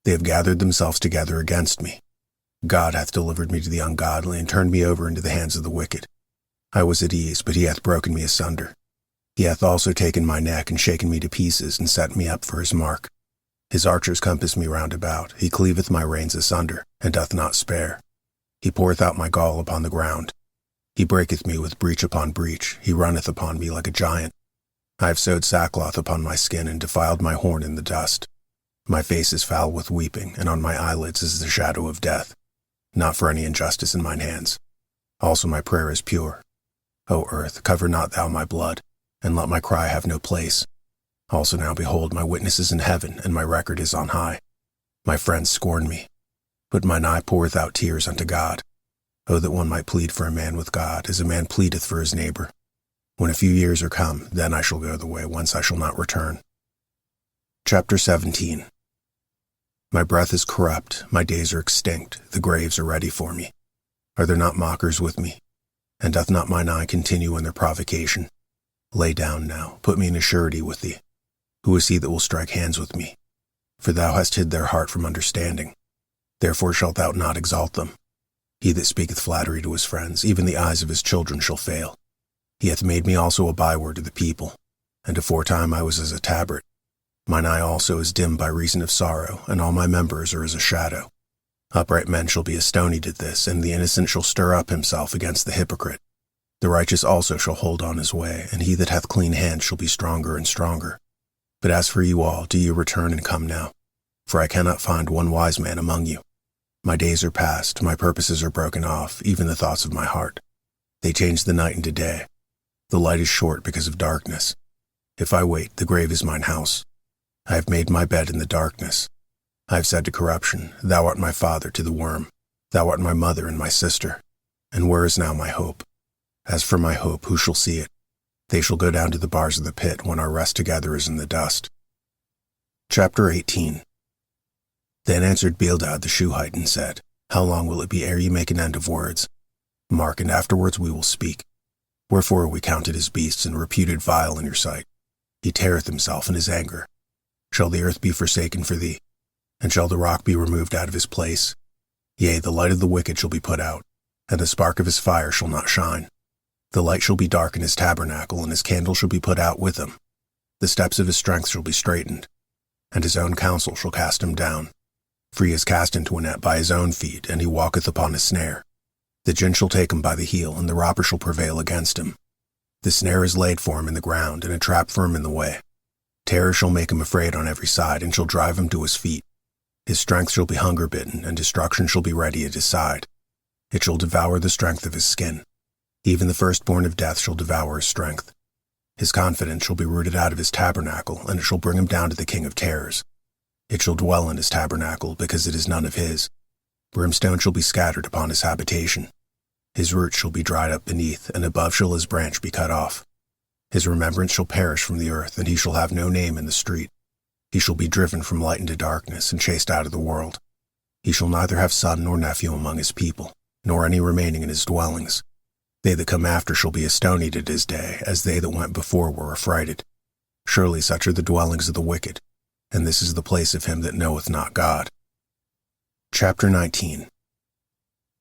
They have gathered themselves together against me. God hath delivered me to the ungodly, and turned me over into the hands of the wicked. I was at ease, but he hath broken me asunder. He hath also taken my neck, and shaken me to pieces, and set me up for his mark. His archers compass me round about. He cleaveth my reins asunder, and doth not spare. He poureth out my gall upon the ground. He breaketh me with breach upon breach. He runneth upon me like a giant. I have sewed sackcloth upon my skin, and defiled my horn in the dust. My face is foul with weeping, and on my eyelids is the shadow of death. Not for any injustice in mine hands. Also my prayer is pure. O earth, cover not thou my blood, and let my cry have no place. Also now behold, my witness is in heaven, and my record is on high. My friends scorn me, but mine eye poureth out tears unto God. O that one might plead for a man with God, as a man pleadeth for his neighbor. When a few years are come, then I shall go the way whence I shall not return. Chapter 17. My breath is corrupt, my days are extinct, the graves are ready for me. Are there not mockers with me? And doth not mine eye continue in their provocation? Lay down now, put me in a surety with thee. Who is he that will strike hands with me? For thou hast hid their heart from understanding. Therefore shalt thou not exalt them. He that speaketh flattery to his friends, even the eyes of his children shall fail. He hath made me also a byword to the people, and aforetime I was as a tabret. Mine eye also is dim by reason of sorrow, and all my members are as a shadow. Upright men shall be astonied at this, and the innocent shall stir up himself against the hypocrite. The righteous also shall hold on his way, and he that hath clean hands shall be stronger and stronger. But as for you all, do you return and come now? For I cannot find one wise man among you. My days are past, my purposes are broken off, even the thoughts of my heart. They change the night into day. The light is short because of darkness. If I wait, the grave is mine house. I have made my bed in the darkness. I have said to corruption, Thou art my father, to the worm. Thou art my mother and my sister. And where is now my hope? As for my hope, who shall see it? They shall go down to the bars of the pit when our rest together is in the dust. Chapter 18. Then answered Bildad the Shuhite and said, How long will it be ere ye make an end of words? Mark, and afterwards we will speak. Wherefore are we counted as beasts and reputed vile in your sight? He teareth himself in his anger. Shall the earth be forsaken for thee? And shall the rock be removed out of his place? Yea, the light of the wicked shall be put out, and the spark of his fire shall not shine. The light shall be dark in his tabernacle, and his candle shall be put out with him. The steps of his strength shall be straitened, and his own counsel shall cast him down. For he is cast into a net by his own feet, and he walketh upon a snare. The gin shall take him by the heel, and the robber shall prevail against him. The snare is laid for him in the ground, and a trap for him in the way. Terror shall make him afraid on every side, and shall drive him to his feet. His strength shall be hunger-bitten, and destruction shall be ready at his side. It shall devour the strength of his skin. Even the firstborn of death shall devour his strength. His confidence shall be rooted out of his tabernacle, and it shall bring him down to the king of terrors. It shall dwell in his tabernacle, because it is none of his. Brimstone shall be scattered upon his habitation. His roots shall be dried up beneath, and above shall his branch be cut off. His remembrance shall perish from the earth, and he shall have no name in the street. He shall be driven from light into darkness, and chased out of the world. He shall neither have son nor nephew among his people, nor any remaining in his dwellings. They that come after shall be astonied at his day, as they that went before were affrighted. Surely such are the dwellings of the wicked, and this is the place of him that knoweth not God. Chapter 19.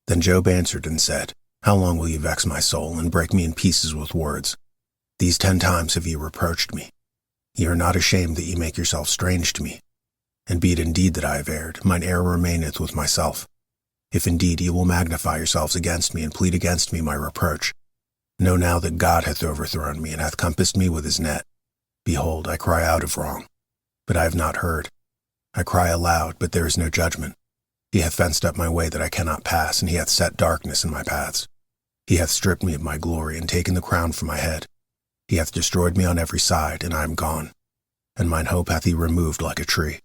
Then Job answered and said, How long will ye vex my soul, and break me in pieces with words? These 10 times have ye reproached me. Ye are not ashamed that ye make yourselves strange to me. And be it indeed that I have erred, mine error remaineth with myself. If indeed ye will magnify yourselves against me, and plead against me my reproach, know now that God hath overthrown me, and hath compassed me with his net. Behold, I cry out of wrong, but I have not heard. I cry aloud, but there is no judgment. He hath fenced up my way that I cannot pass, and he hath set darkness in my paths. He hath stripped me of my glory, and taken the crown from my head. He hath destroyed me on every side, and I am gone. And mine hope hath he removed like a tree.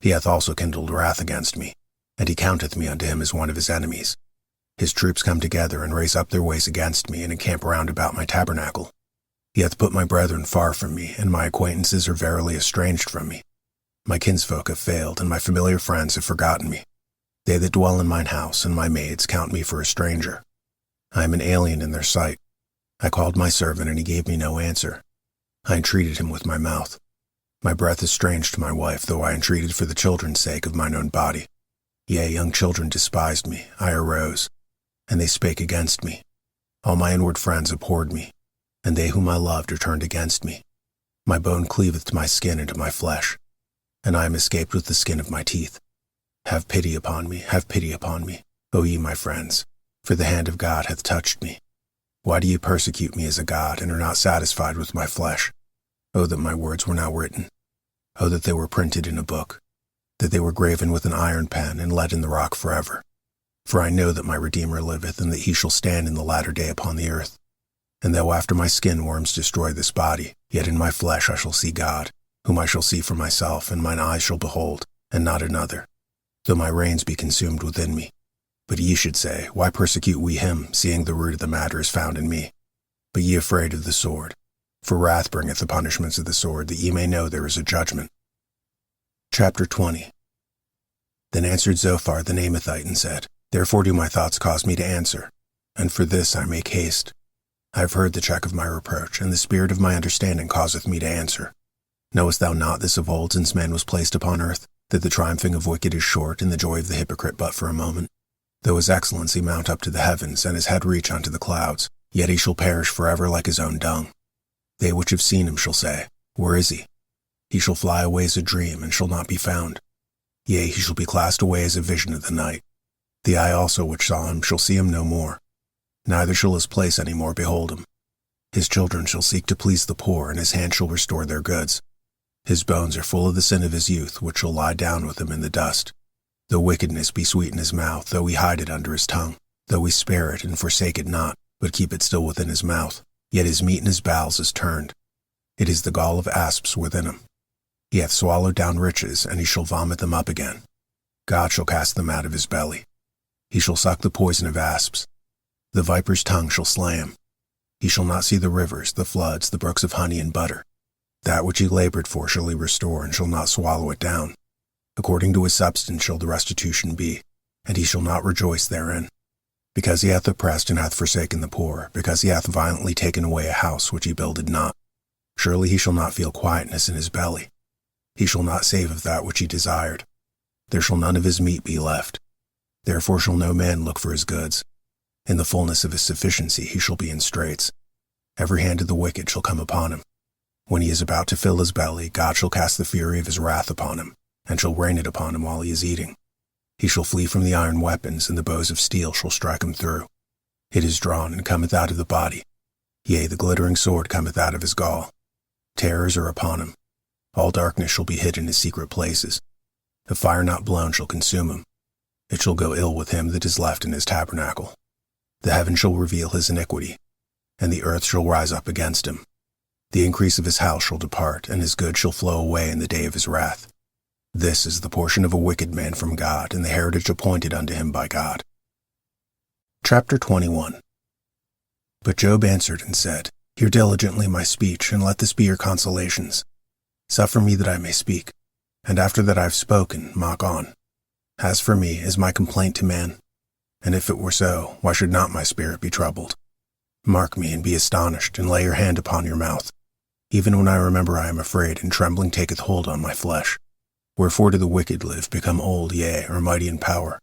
He hath also kindled wrath against me, and he counteth me unto him as one of his enemies. His troops come together, and raise up their ways against me, and encamp round about my tabernacle. He hath put my brethren far from me, and my acquaintances are verily estranged from me. My kinsfolk have failed, and my familiar friends have forgotten me. They that dwell in mine house, and my maids, count me for a stranger. I am an alien in their sight. I called my servant, and he gave me no answer. I entreated him with my mouth. My breath is strange to my wife, though I entreated for the children's sake of mine own body. Yea, young children despised me. I arose, and they spake against me. All my inward friends abhorred me, and they whom I loved are turned against me. My bone cleaveth to my skin and to my flesh, and I am escaped with the skin of my teeth. Have pity upon me, O ye my friends, for the hand of God hath touched me. Why do ye persecute me as a god, and are not satisfied with my flesh? O that my words were now written! O that they were printed in a book, that they were graven with an iron pen, and let in the rock forever. For I know that my Redeemer liveth, and that he shall stand in the latter day upon the earth. And though after my skin worms destroy this body, yet in my flesh I shall see God, whom I shall see for myself, and mine eyes shall behold, and not another, though my reins be consumed within me. But ye should say, Why persecute we him, seeing the root of the matter is found in me? But ye afraid of the sword, for wrath bringeth the punishments of the sword, that ye may know there is a judgment. Chapter 20. Then answered Zophar the Naamathite and said, Therefore do my thoughts cause me to answer, and for this I make haste. I have heard the check of my reproach, and the spirit of my understanding causeth me to answer. Knowest thou not this of old, since man was placed upon earth, that the triumphing of wicked is short, and the joy of the hypocrite but for a moment? Though his excellency mount up to the heavens, and his head reach unto the clouds, yet he shall perish forever like his own dung. They which have seen him shall say, Where is he? He shall fly away as a dream, and shall not be found. Yea, he shall be cast away as a vision of the night. The eye also which saw him shall see him no more, neither shall his place any more behold him. His children shall seek to please the poor, and his hand shall restore their goods. His bones are full of the sin of his youth, which shall lie down with him in the dust. Though wickedness be sweet in his mouth, though he hide it under his tongue, though he spare it and forsake it not, but keep it still within his mouth, yet his meat in his bowels is turned. It is the gall of asps within him. He hath swallowed down riches, and he shall vomit them up again. God shall cast them out of his belly. He shall suck the poison of asps. The viper's tongue shall slay him. He shall not see the rivers, the floods, the brooks of honey and butter. That which he labored for shall he restore, and shall not swallow it down. According to his substance shall the restitution be, and he shall not rejoice therein. Because he hath oppressed and hath forsaken the poor, because he hath violently taken away a house which he builded not. Surely he shall not feel quietness in his belly. He shall not save of that which he desired. There shall none of his meat be left. Therefore shall no man look for his goods. In the fullness of his sufficiency he shall be in straits. Every hand of the wicked shall come upon him. When he is about to fill his belly, God shall cast the fury of his wrath upon him, and shall rain it upon him while he is eating. He shall flee from the iron weapons, and the bows of steel shall strike him through. It is drawn and cometh out of the body. Yea, the glittering sword cometh out of his gall. Terrors are upon him. All darkness shall be hid in his secret places. A fire not blown shall consume him. It shall go ill with him that is left in his tabernacle. The heaven shall reveal his iniquity, and the earth shall rise up against him. The increase of his house shall depart, and his good shall flow away in the day of his wrath. This is the portion of a wicked man from God, and the heritage appointed unto him by God. Chapter 21. But Job answered and said, Hear diligently my speech, and let this be your consolations. Suffer me that I may speak, and after that I have spoken, mock on. As for me, is my complaint to man? And if it were so, why should not my spirit be troubled? Mark me, and be astonished, and lay your hand upon your mouth. Even when I remember I am afraid, and trembling taketh hold on my flesh. Wherefore do the wicked live, become old, yea, or mighty in power?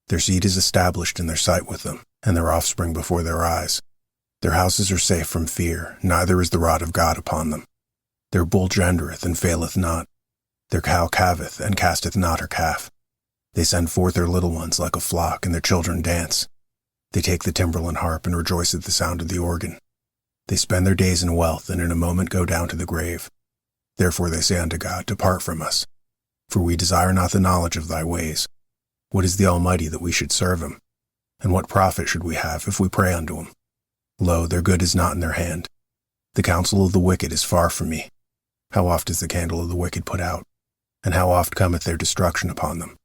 Their seed is established in their sight with them, and their offspring before their eyes. Their houses are safe from fear, neither is the rod of God upon them. Their bull gendereth and faileth not. Their cow calveth and casteth not her calf. They send forth their little ones like a flock, and their children dance. They take the timbrel and harp, and rejoice at the sound of the organ. They spend their days in wealth, and in a moment go down to the grave. Therefore they say unto God, Depart from us. For we desire not the knowledge of thy ways. What is the Almighty that we should serve him? And what profit should we have if we pray unto him? Lo, their good is not in their hand. The counsel of the wicked is far from me. How oft is the candle of the wicked put out? And how oft cometh their destruction upon them?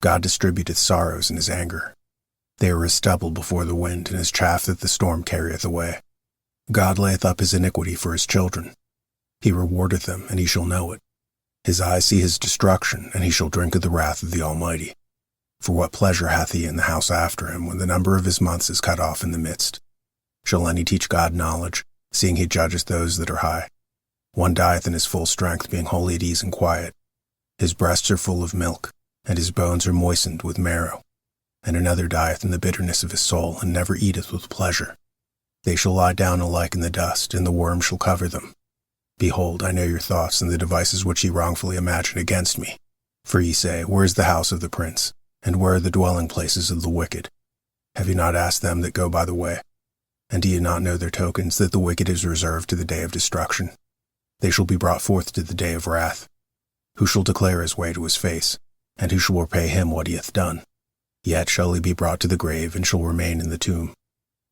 God distributeth sorrows in his anger. They are as stubble before the wind, and as chaff that the storm carrieth away. God layeth up his iniquity for his children. He rewardeth them, and he shall know it. His eyes see his destruction, and he shall drink of the wrath of the Almighty. For what pleasure hath he in the house after him, when the number of his months is cut off in the midst? Shall any teach God knowledge, seeing he judgeth those that are high? One dieth in his full strength, being wholly at ease and quiet. His breasts are full of milk, and his bones are moistened with marrow. And another dieth in the bitterness of his soul, and never eateth with pleasure. They shall lie down alike in the dust, and the worm shall cover them. Behold, I know your thoughts, and the devices which ye wrongfully imagine against me. For ye say, Where is the house of the prince? And where are the dwelling places of the wicked? Have ye not asked them that go by the way? And do ye not know their tokens, that the wicked is reserved to the day of destruction? They shall be brought forth to the day of wrath. Who shall declare his way to his face? And who shall repay him what he hath done? Yet shall he be brought to the grave, and shall remain in the tomb.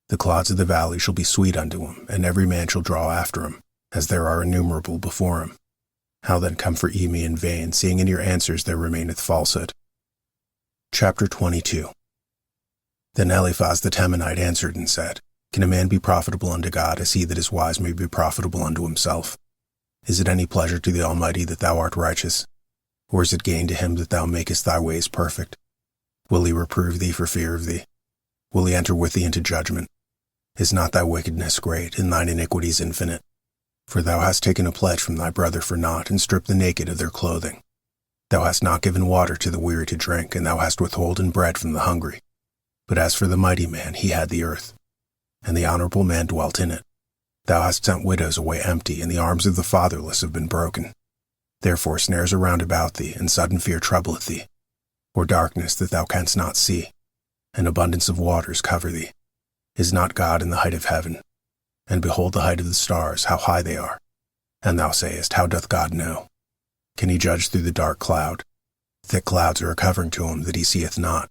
The clods of the valley shall be sweet unto him, and every man shall draw after him, as there are innumerable before him. How then comfort ye me in vain, seeing in your answers there remaineth falsehood? Chapter 22. Then Eliphaz the Temanite answered and said, Can a man be profitable unto God, as he that is wise may be profitable unto himself? Is it any pleasure to the Almighty that thou art righteous? Or is it gain to him that thou makest thy ways perfect? Will he reprove thee for fear of thee? Will he enter with thee into judgment? Is not thy wickedness great, and thine iniquities infinite? For thou hast taken a pledge from thy brother for naught, and stripped the naked of their clothing. Thou hast not given water to the weary to drink, and thou hast withholden bread from the hungry. But as for the mighty man, he had the earth, and the honorable man dwelt in it. Thou hast sent widows away empty, and the arms of the fatherless have been broken. Therefore snares are round about thee, and sudden fear troubleth thee, or darkness that thou canst not see, and abundance of waters cover thee. Is not God in the height of heaven? And behold the height of the stars, how high they are. And thou sayest, How doth God know? Can he judge through the dark cloud? Thick clouds are a covering to him that he seeth not,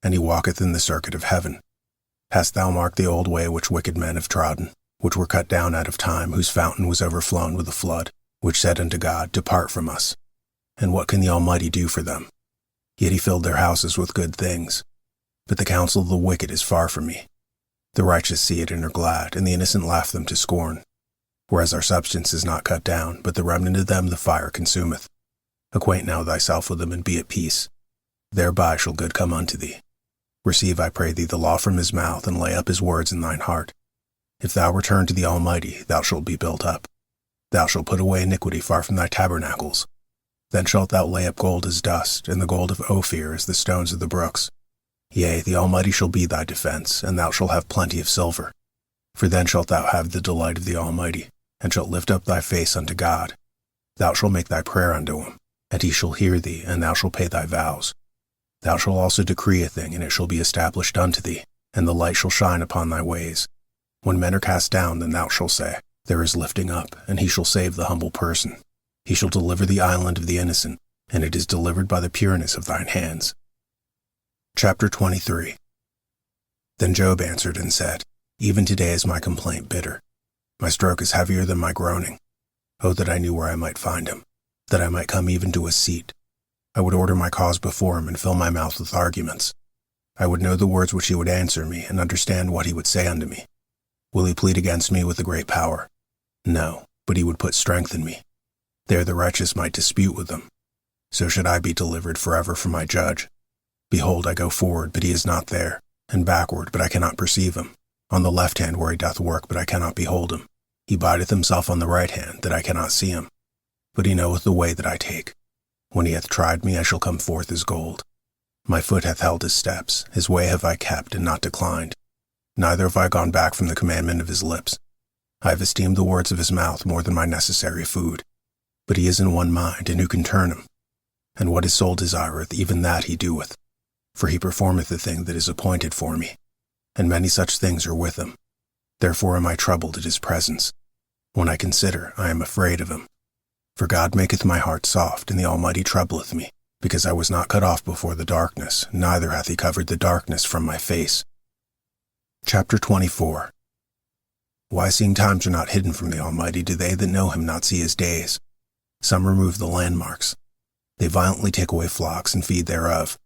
and he walketh in the circuit of heaven. Hast thou marked the old way which wicked men have trodden, which were cut down out of time, whose fountain was overflown with a flood, which said unto God, Depart from us. And what can the Almighty do for them? Yet he filled their houses with good things. But the counsel of the wicked is far from me. The righteous see it and are glad, and the innocent laugh them to scorn. Whereas our substance is not cut down, but the remnant of them the fire consumeth. Acquaint now thyself with them, and be at peace. Thereby shall good come unto thee. Receive, I pray thee, the law from his mouth, and lay up his words in thine heart. If thou return to the Almighty, thou shalt be built up. Thou shalt put away iniquity far from thy tabernacles. Then shalt thou lay up gold as dust, and the gold of Ophir as the stones of the brooks. Yea, the Almighty shall be thy defense, and thou shalt have plenty of silver. For then shalt thou have the delight of the Almighty, and shalt lift up thy face unto God. Thou shalt make thy prayer unto him, and he shall hear thee, and thou shalt pay thy vows. Thou shalt also decree a thing, and it shall be established unto thee. and the light shall shine upon thy ways. When men are cast down, then thou shalt say, There is lifting up, and he shall save the humble person. He shall deliver the island of the innocent, and it is delivered by the pureness of thine hands. Chapter 23. Then Job answered and said, Even today is my complaint bitter. My stroke is heavier than my groaning. Oh, that I knew where I might find him, that I might come even to his seat. I would order my cause before him and fill my mouth with arguments. I would know the words which he would answer me and understand what he would say unto me. Will he plead against me with a great power? No, but he would put strength in me. There the righteous might dispute with them. So should I be delivered forever from my judge. Behold, I go forward, but he is not there, and backward, but I cannot perceive him. On the left hand where he doth work, but I cannot behold him. He bideth himself on the right hand, that I cannot see him. But he knoweth the way that I take. When he hath tried me, I shall come forth as gold. My foot hath held his steps, his way have I kept, and not declined. Neither have I gone back from the commandment of his lips. I have esteemed the words of his mouth more than my necessary food. But he is in one mind, and who can turn him? And what his soul desireth, even that he doeth. For he performeth the thing that is appointed for me, and many such things are with him. Therefore am I troubled at his presence. When I consider, I am afraid of him. For God maketh my heart soft, and the Almighty troubleth me, because I was not cut off before the darkness, neither hath he covered the darkness from my face. Chapter 24. Why, seeing times are not hidden from the Almighty, do they that know him not see his days? Some remove the landmarks. They violently take away flocks and feed thereof.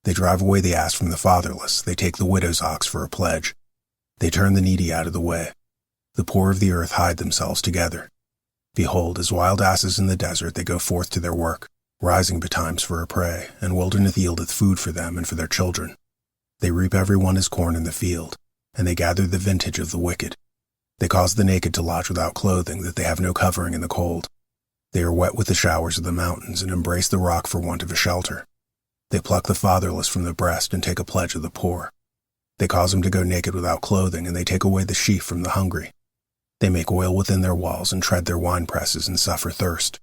They drive away the ass from the fatherless. They take the widow's ox for a pledge. They turn the needy out of the way. The poor of the earth hide themselves together. Behold, as wild asses in the desert, they go forth to their work, rising betimes for a prey, and wilderness yieldeth food for them and for their children. They reap every one his corn in the field, and they gather the vintage of the wicked. They cause the naked to lodge without clothing, that they have no covering in the cold. They are wet with the showers of the mountains, and embrace the rock for want of a shelter. They pluck the fatherless from the breast, and take a pledge of the poor. They cause them to go naked without clothing, and they take away the sheaf from the hungry. They make oil within their walls, and tread their winepresses, and suffer thirst.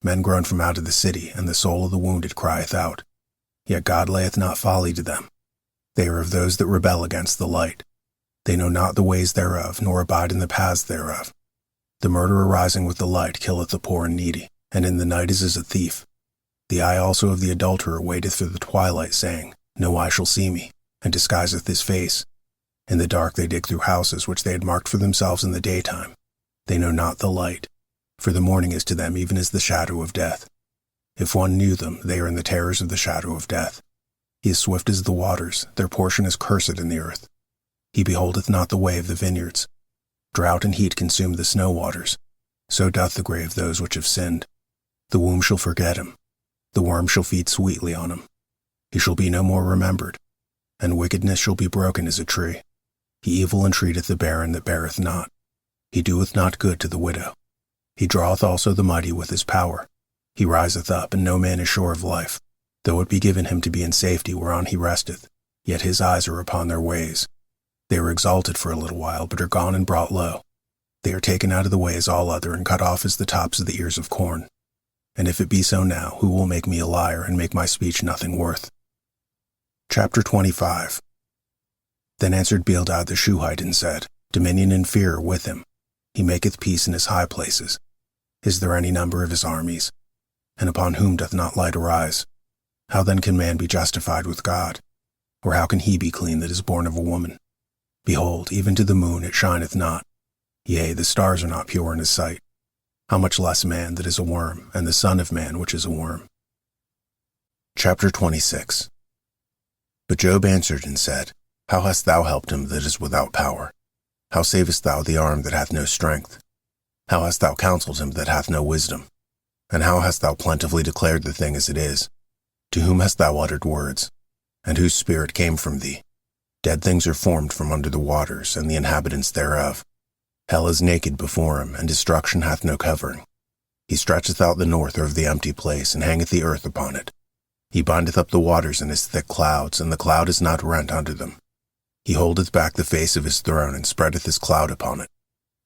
Men groan from out of the city, and the soul of the wounded crieth out. Yet God layeth not folly to them. They are of those that rebel against the light. They know not the ways thereof, nor abide in the paths thereof. The murderer rising with the light killeth the poor and needy, and in the night is as a thief. The eye also of the adulterer waiteth for the twilight, saying, No eye shall see me, and disguiseth his face. In the dark they dig through houses which they had marked for themselves in the daytime. They know not the light, for the morning is to them even as the shadow of death. If one knew them, they are in the terrors of the shadow of death. He is swift as the waters, their portion is cursed in the earth. He beholdeth not the way of the vineyards. Drought and heat consume the snow waters. So doth the grave those which have sinned. The womb shall forget him. The worm shall feed sweetly on him. He shall be no more remembered, and wickedness shall be broken as a tree. He evil entreateth the barren that beareth not. He doeth not good to the widow. He draweth also the mighty with his power. He riseth up, and no man is sure of life. Though it be given him to be in safety whereon he resteth, yet his eyes are upon their ways. They are exalted for a little while, but are gone and brought low. They are taken out of the way as all other, and cut off as the tops of the ears of corn. And if it be so now, who will make me a liar, and make my speech nothing worth? Chapter 25. Then answered Bildad the Shuhite, and said, Dominion and fear are with him. He maketh peace in his high places. Is there any number of his armies? And upon whom doth not light arise? How then can man be justified with God? Or how can he be clean that is born of a woman? Behold, even to the moon it shineth not. Yea, the stars are not pure in his sight. How much less man that is a worm, and the son of man which is a worm? Chapter 26. But Job answered and said, How hast thou helped him that is without power? How savest thou the arm that hath no strength? How hast thou counseled him that hath no wisdom? And how hast thou plentifully declared the thing as it is? To whom hast thou uttered words? And whose spirit came from thee? Dead things are formed from under the waters, and the inhabitants thereof. Hell is naked before him, and destruction hath no covering. He stretcheth out the north over the empty place, and hangeth the earth upon it. He bindeth up the waters in his thick clouds, and the cloud is not rent under them. He holdeth back the face of his throne, and spreadeth his cloud upon it.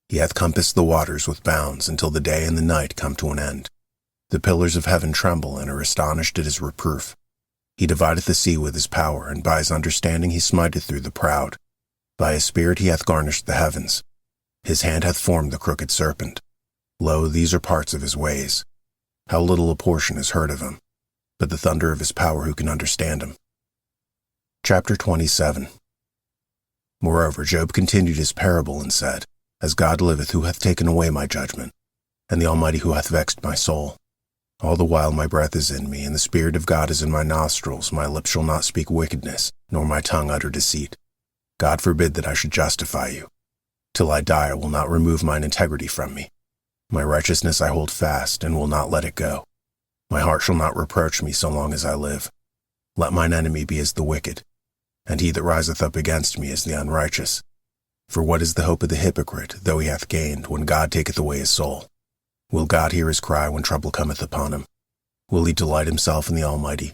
He hath compassed the waters with bounds, until the day and the night come to an end. The pillars of heaven tremble, and are astonished at his reproof. He divideth the sea with his power, and by his understanding he smiteth through the proud. By his spirit he hath garnished the heavens. His hand hath formed the crooked serpent. Lo, these are parts of his ways. How little a portion is heard of him, but the thunder of his power who can understand him? Chapter 27. Moreover, Job continued his parable and said, As God liveth, who hath taken away my judgment, and the Almighty who hath vexed my soul. All the while my breath is in me, and the Spirit of God is in my nostrils, my lips shall not speak wickedness, nor my tongue utter deceit. God forbid that I should justify you. Till I die I will not remove mine integrity from me. My righteousness I hold fast, and will not let it go. My heart shall not reproach me so long as I live. Let mine enemy be as the wicked, and he that riseth up against me as the unrighteous. For what is the hope of the hypocrite, though he hath gained, when God taketh away his soul? Will God hear his cry when trouble cometh upon him? Will he delight himself in the Almighty?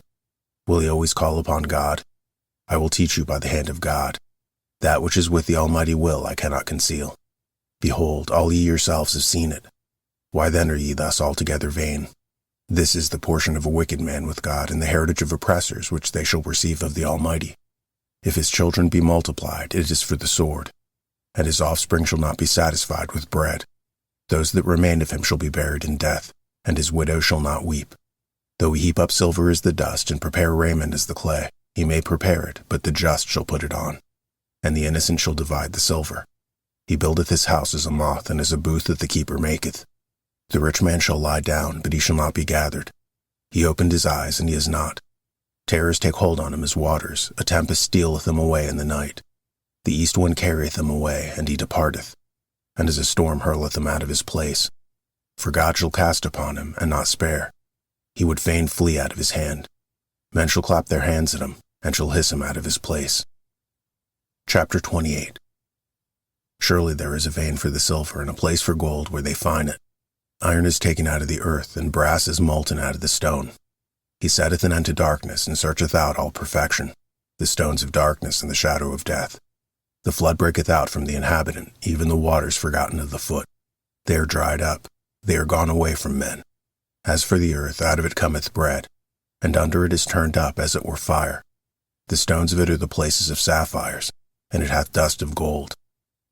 Will he always call upon God? I will teach you by the hand of God. That which is with the Almighty will I cannot conceal. Behold, all ye yourselves have seen it. Why then are ye thus altogether vain? This is the portion of a wicked man with God, and the heritage of oppressors which they shall receive of the Almighty. If his children be multiplied, it is for the sword, and his offspring shall not be satisfied with bread. Those that remain of him shall be buried in death, and his widow shall not weep. Though he heap up silver as the dust, and prepare raiment as the clay, he may prepare it, but the just shall put it on, and the innocent shall divide the silver. He buildeth his house as a moth, and as a booth that the keeper maketh. The rich man shall lie down, but he shall not be gathered. He opened his eyes, and he is not. Terrors take hold on him as waters, a tempest stealeth him away in the night. The east wind carrieth him away, and he departeth, and as a storm hurleth him out of his place. For God shall cast upon him, and not spare. He would fain flee out of his hand. Men shall clap their hands at him, and shall hiss him out of his place. Chapter 28. Surely there is a vein for the silver, and a place for gold where they find it. Iron is taken out of the earth, and brass is molten out of the stone. He setteth an end to darkness, and searcheth out all perfection, the stones of darkness and the shadow of death. The flood breaketh out from the inhabitant, even the waters forgotten of the foot. They are dried up, they are gone away from men. As for the earth, out of it cometh bread, and under it is turned up as it were fire. The stones of it are the places of sapphires, and it hath dust of gold.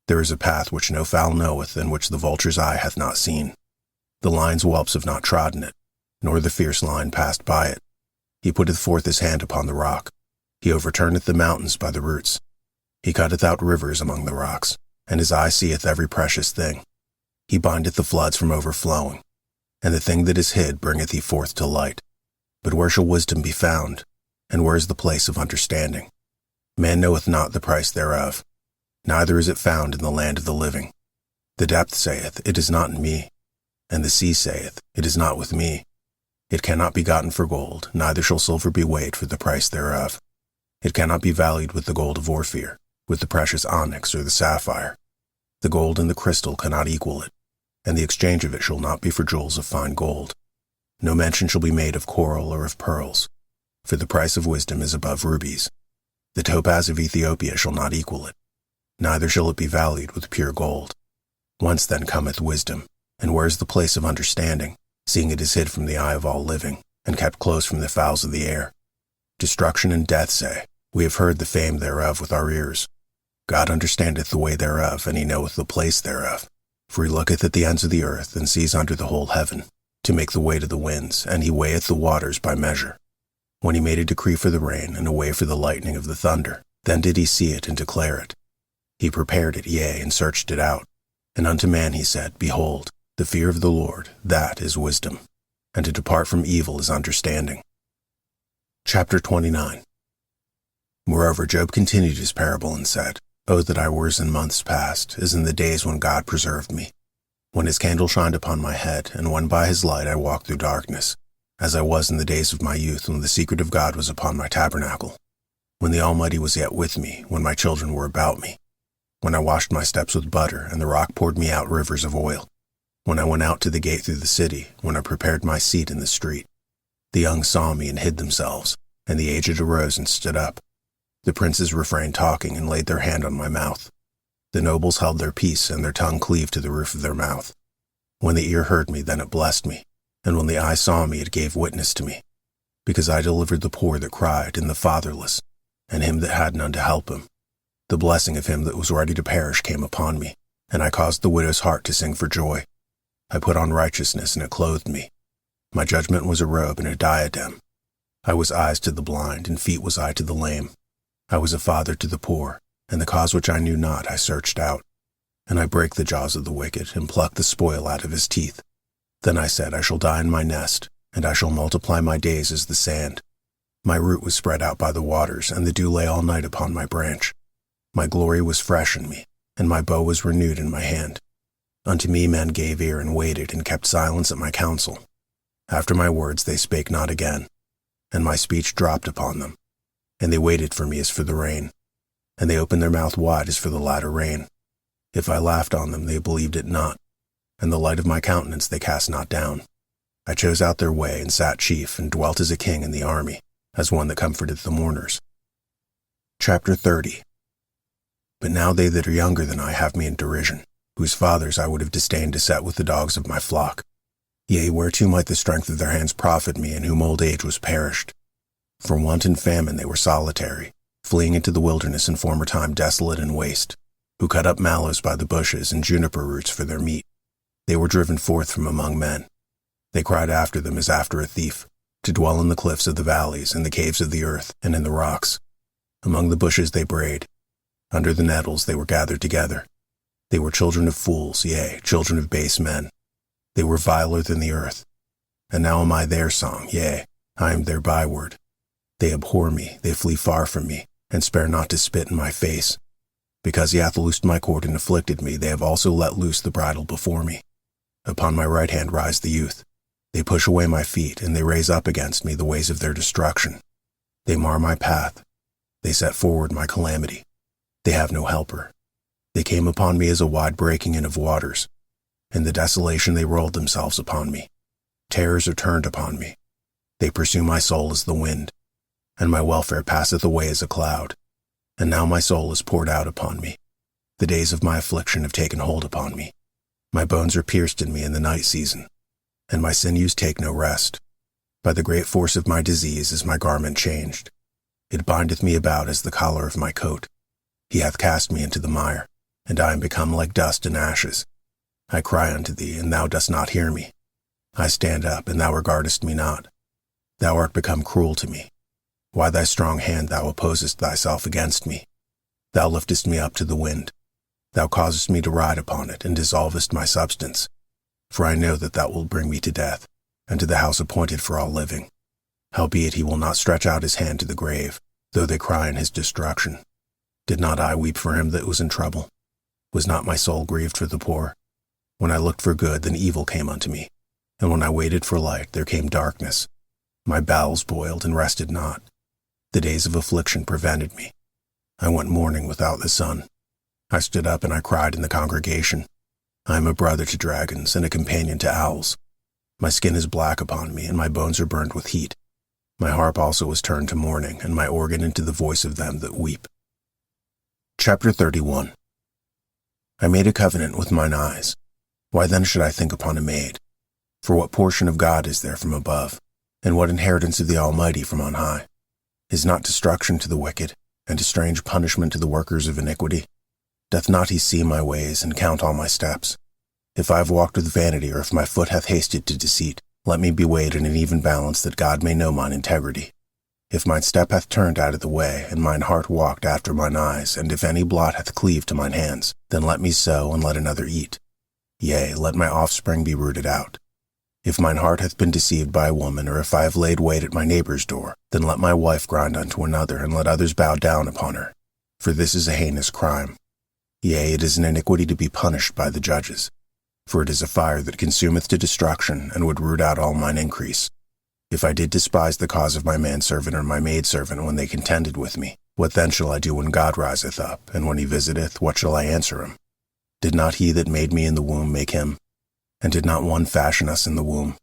There is a path which no fowl knoweth, and which the vulture's eye hath not seen. The lion's whelps have not trodden it, nor the fierce lion passed by it. He putteth forth his hand upon the rock. He overturneth the mountains by the roots. He cutteth out rivers among the rocks, and his eye seeth every precious thing. He bindeth the floods from overflowing, and the thing that is hid bringeth he forth to light. But where shall wisdom be found? And where is the place of understanding? Man knoweth not the price thereof, neither is it found in the land of the living. The depth saith, It is not in me, and the sea saith, It is not with me. It cannot be gotten for gold, neither shall silver be weighed for the price thereof. It cannot be valued with the gold of Ophir, with the precious onyx or the sapphire. The gold and the crystal cannot equal it, and the exchange of it shall not be for jewels of fine gold. No mention shall be made of coral or of pearls, for the price of wisdom is above rubies. The topaz of Ethiopia shall not equal it, neither shall it be valued with pure gold. Whence then cometh wisdom, and where is the place of understanding, seeing it is hid from the eye of all living, and kept close from the fowls of the air? Destruction and death say, We have heard the fame thereof with our ears. God understandeth the way thereof, and he knoweth the place thereof. For he looketh at the ends of the earth, and sees under the whole heaven, to make the way to the winds, and he weigheth the waters by measure. When he made a decree for the rain, and a way for the lightning of the thunder, then did he see it and declare it. He prepared it, yea, and searched it out. And unto man he said, Behold, the fear of the Lord, that is wisdom, and to depart from evil is understanding. Chapter 29. Moreover, Job continued his parable and said, O that I were as in months past, as in the days when God preserved me, when his candle shined upon my head, and when by his light I walked through darkness, as I was in the days of my youth, when the secret of God was upon my tabernacle, when the Almighty was yet with me, when my children were about me, when I washed my steps with butter, and the rock poured me out rivers of oil, when I went out to the gate through the city, when I prepared my seat in the street. The young saw me and hid themselves, and the aged arose and stood up. The princes refrained talking and laid their hand on my mouth. The nobles held their peace, and their tongue cleaved to the roof of their mouth. When the ear heard me, then it blessed me, and when the eye saw me, it gave witness to me, because I delivered the poor that cried, and the fatherless, and him that had none to help him. The blessing of him that was ready to perish came upon me, and I caused the widow's heart to sing for joy. I put on righteousness, and it clothed me. My judgment was a robe and a diadem. I was eyes to the blind, and feet was I to the lame. I was a father to the poor, and the cause which I knew not I searched out. And I brake the jaws of the wicked, and plucked the spoil out of his teeth. Then I said, I shall die in my nest, and I shall multiply my days as the sand. My root was spread out by the waters, and the dew lay all night upon my branch. My glory was fresh in me, and my bow was renewed in my hand. Unto me men gave ear and waited, and kept silence at my counsel. After my words they spake not again, and my speech dropped upon them. And they waited for me as for the rain, and they opened their mouth wide as for the latter rain. If I laughed on them, they believed it not, and the light of my countenance they cast not down. I chose out their way, and sat chief, and dwelt as a king in the army, as one that comforteth the mourners. Chapter 30. But now they that are younger than I have me in derision, whose fathers I would have disdained to set with the dogs of my flock. Yea, whereto might the strength of their hands profit me, in whom old age was perished? For want and famine they were solitary, fleeing into the wilderness in former time desolate and waste, who cut up mallows by the bushes and juniper roots for their meat. They were driven forth from among men. They cried after them as after a thief, to dwell in the cliffs of the valleys, in the caves of the earth, and in the rocks. Among the bushes they brayed. Under the nettles they were gathered together. They were children of fools, yea, children of base men. They were viler than the earth. And now am I their song, yea, I am their byword. They abhor me, they flee far from me, and spare not to spit in my face. Because he hath loosed my cord and afflicted me, they have also let loose the bridle before me. Upon my right hand rise the youth. They push away my feet, and they raise up against me the ways of their destruction. They mar my path. They set forward my calamity. They have no helper. They came upon me as a wide breaking in of waters. In the desolation they rolled themselves upon me. Terrors are turned upon me. They pursue my soul as the wind, and my welfare passeth away as a cloud. And now my soul is poured out upon me. The days of my affliction have taken hold upon me. My bones are pierced in me in the night season, and my sinews take no rest. By the great force of my disease is my garment changed. It bindeth me about as the collar of my coat. He hath cast me into the mire, and I am become like dust and ashes. I cry unto thee, and thou dost not hear me. I stand up, and thou regardest me not. Thou art become cruel to me. Why thy strong hand thou opposest thyself against me? Thou liftest me up to the wind. Thou causest me to ride upon it, and dissolvest my substance. For I know that thou wilt bring me to death, and to the house appointed for all living. Howbeit he will not stretch out his hand to the grave, though they cry in his destruction. Did not I weep for him that was in trouble? Was not my soul grieved for the poor? When I looked for good, then evil came unto me, and when I waited for light, there came darkness. My bowels boiled and rested not. The days of affliction prevented me. I went mourning without the sun. I stood up and I cried in the congregation. I am a brother to dragons and a companion to owls. My skin is black upon me, and my bones are burned with heat. My harp also is turned to mourning, and my organ into the voice of them that weep. Chapter 31. I made a covenant with mine eyes. Why then should I think upon a maid? For what portion of God is there from above, and what inheritance of the Almighty from on high? Is not destruction to the wicked, and a strange punishment to the workers of iniquity? Doth not he see my ways, and count all my steps? If I have walked with vanity, or if my foot hath hasted to deceit, let me be weighed in an even balance, that God may know mine integrity. If mine step hath turned out of the way, and mine heart walked after mine eyes, and if any blot hath cleaved to mine hands, then let me sow, and let another eat. Yea, let my offspring be rooted out. If mine heart hath been deceived by a woman, or if I have laid wait at my neighbor's door, then let my wife grind unto another, and let others bow down upon her. For this is a heinous crime. Yea, it is an iniquity to be punished by the judges. For it is a fire that consumeth to destruction, and would root out all mine increase. If I did despise the cause of my manservant or my maidservant when they contended with me, what then shall I do when God riseth up, and when he visiteth, what shall I answer him? Did not he that made me in the womb make him? And did not one fashion us in the womb?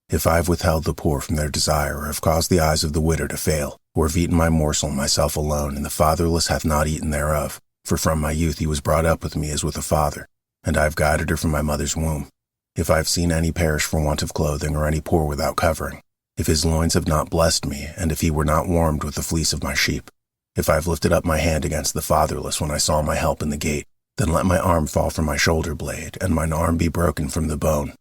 If I have withheld the poor from their desire, or have caused the eyes of the widow to fail, or have eaten my morsel myself alone, and the fatherless hath not eaten thereof, for from my youth he was brought up with me as with a father, and I have guided her from my mother's womb. If I have seen any perish for want of clothing, or any poor without covering, if his loins have not blessed me, and if he were not warmed with the fleece of my sheep, If I have lifted up my hand against the fatherless when I saw my help in the gate, then let my arm fall from my shoulder blade, and mine arm be broken from the bone.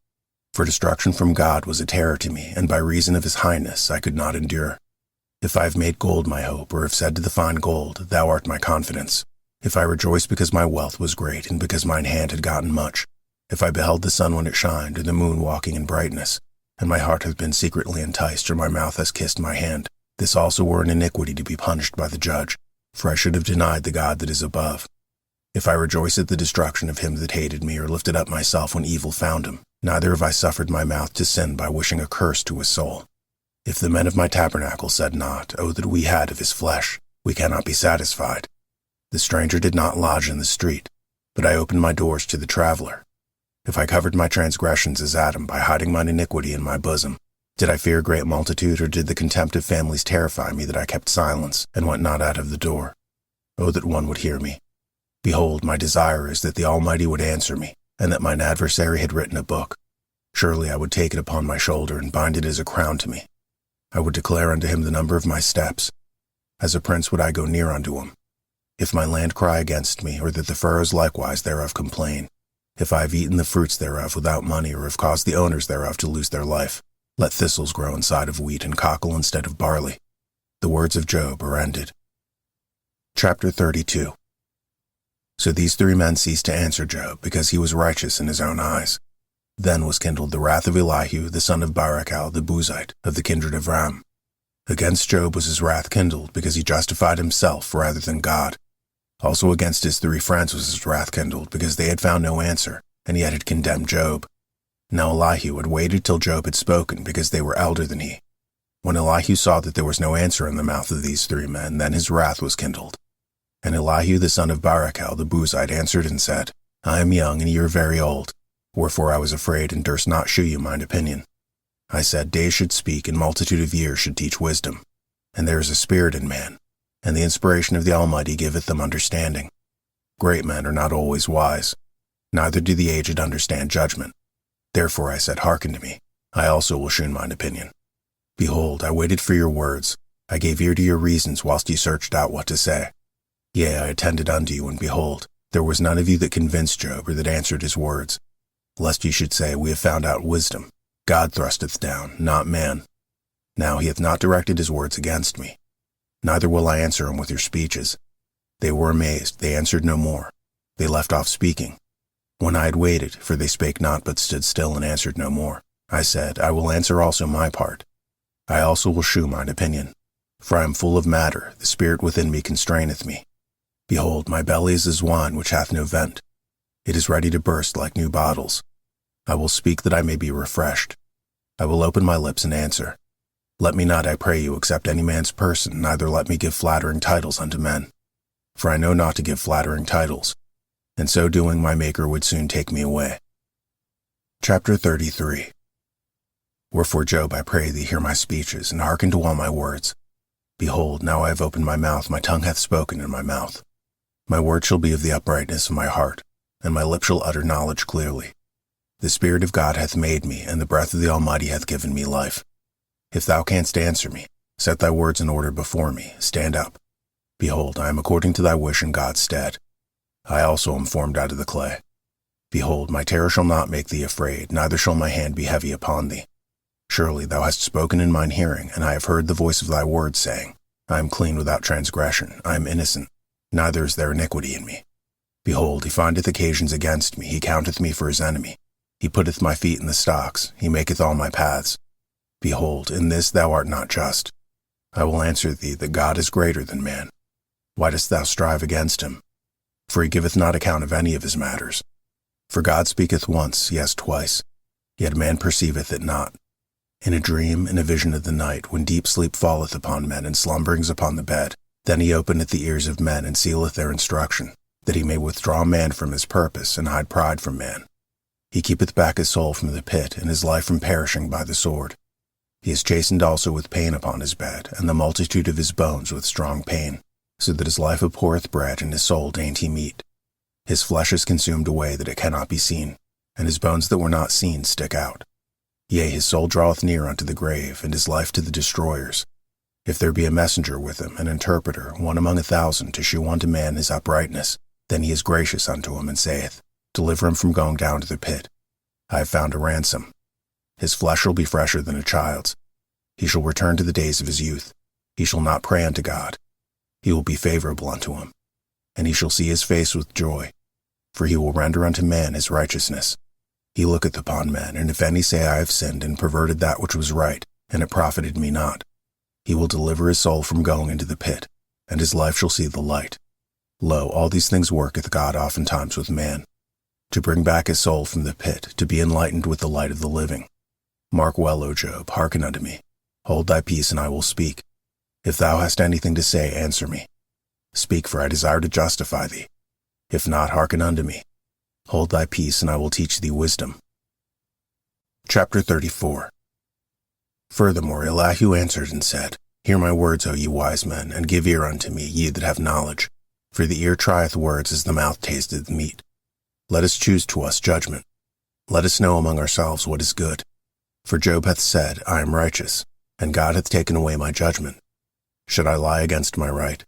For destruction from God was a terror to me, and by reason of his highness I could not endure. If I have made gold my hope, or have said to the fine gold, Thou art my confidence, if I rejoiced because my wealth was great, and because mine hand had gotten much, if I beheld the sun when it shined, or the moon walking in brightness, and my heart hath been secretly enticed, or my mouth has kissed my hand, this also were an iniquity to be punished by the judge, for I should have denied the God that is above. If I rejoice at the destruction of him that hated me, or lifted up myself when evil found him, neither have I suffered my mouth to sin by wishing a curse to his soul. If the men of my tabernacle said not, O that we had of his flesh, we cannot be satisfied. The stranger did not lodge in the street, but I opened my doors to the traveler. If I covered my transgressions as Adam by hiding mine iniquity in my bosom, did I fear a great multitude, or did the contempt of families terrify me that I kept silence and went not out of the door? O that one would hear me. Behold, my desire is that the Almighty would answer me, and that mine adversary had written a book. Surely I would take it upon my shoulder and bind it as a crown to me. I would declare unto him the number of my steps. As a prince would I go near unto him. If my land cry against me, or that the furrows likewise thereof complain, if I have eaten the fruits thereof without money, or have caused the owners thereof to lose their life, let thistles grow inside of wheat, and cockle instead of barley. The words of Job are ended. Chapter 32. So these 3 men ceased to answer Job, because he was righteous in his own eyes. Then was kindled the wrath of Elihu, the son of Barachel, the Buzite, of the kindred of Ram. Against Job was his wrath kindled, because he justified himself rather than God. Also against his 3 friends was his wrath kindled, because they had found no answer, and yet had condemned Job. Now Elihu had waited till Job had spoken, because they were elder than he. When Elihu saw that there was no answer in the mouth of these 3 men, then his wrath was kindled. And Elihu the son of Barachel the Buzite answered and said, I am young, and ye are very old. Wherefore I was afraid, and durst not shew you mine opinion. I said, Days should speak, and multitude of years should teach wisdom. And there is a spirit in man, and the inspiration of the Almighty giveth them understanding. Great men are not always wise, neither do the aged understand judgment. Therefore I said, Hearken to me, I also will shew mine opinion. Behold, I waited for your words, I gave ear to your reasons whilst ye searched out what to say. Yea, I attended unto you, and behold, there was none of you that convinced Job, or that answered his words. Lest ye should say, We have found out wisdom. God thrusteth down, not man. Now he hath not directed his words against me. Neither will I answer him with your speeches. They were amazed, they answered no more. They left off speaking. When I had waited, for they spake not but stood still and answered no more, I said, I will answer also my part. I also will shew mine opinion. For I am full of matter, the spirit within me constraineth me. Behold, my belly is as wine which hath no vent. It is ready to burst like new bottles. I will speak that I may be refreshed. I will open my lips and answer. Let me not, I pray you, accept any man's person, neither let me give flattering titles unto men. For I know not to give flattering titles, and so doing my Maker would soon take me away. Chapter 33. Wherefore, Job, I pray thee, hear my speeches, and hearken to all my words. Behold, now I have opened my mouth, my tongue hath spoken in my mouth. My word shall be of the uprightness of my heart, and my lip shall utter knowledge clearly. The Spirit of God hath made me, and the breath of the Almighty hath given me life. If thou canst answer me, set thy words in order before me, stand up. Behold, I am according to thy wish in God's stead. I also am formed out of the clay. Behold, my terror shall not make thee afraid, neither shall my hand be heavy upon thee. Surely thou hast spoken in mine hearing, and I have heard the voice of thy words, saying, I am clean without transgression, I am innocent, neither is there iniquity in me. Behold, he findeth occasions against me, he counteth me for his enemy. He putteth my feet in the stocks, he maketh all my paths. Behold, in this thou art not just. I will answer thee that God is greater than man. Why dost thou strive against him? For he giveth not account of any of his matters. For God speaketh once, yes, twice, yet man perceiveth it not. In a dream, in a vision of the night, when deep sleep falleth upon men, and slumberings upon the bed, then he openeth the ears of men, and sealeth their instruction, that he may withdraw man from his purpose, and hide pride from man. He keepeth back his soul from the pit, and his life from perishing by the sword. He is chastened also with pain upon his bed, and the multitude of his bones with strong pain, so that his life abhorreth bread, and his soul dainty meat. His flesh is consumed away that it cannot be seen, and his bones that were not seen stick out. Yea, his soul draweth near unto the grave, and his life to the destroyers. If there be a messenger with him, an interpreter, one among 1,000, to shew unto man his uprightness, then he is gracious unto him, and saith, Deliver him from going down to the pit. I have found a ransom. His flesh shall be fresher than a child's. He shall return to the days of his youth. He shall not pray unto God. He will be favorable unto him, and he shall see his face with joy. For he will render unto man his righteousness. He looketh upon men, and if any say, I have sinned, and perverted that which was right, and it profited me not, he will deliver his soul from going into the pit, and his life shall see the light. Lo, all these things worketh God oftentimes with man, to bring back his soul from the pit, to be enlightened with the light of the living. Mark well, O Job, hearken unto me. Hold thy peace, and I will speak. If thou hast anything to say, answer me. Speak, for I desire to justify thee. If not, hearken unto me. Hold thy peace, and I will teach thee wisdom. Chapter 34. Furthermore Elihu answered and said, Hear my words, O ye wise men, and give ear unto me, ye that have knowledge. For the ear trieth words as the mouth tasteth meat. Let us choose to us judgment. Let us know among ourselves what is good. For Job hath said, I am righteous, and God hath taken away my judgment. Should I lie against my right?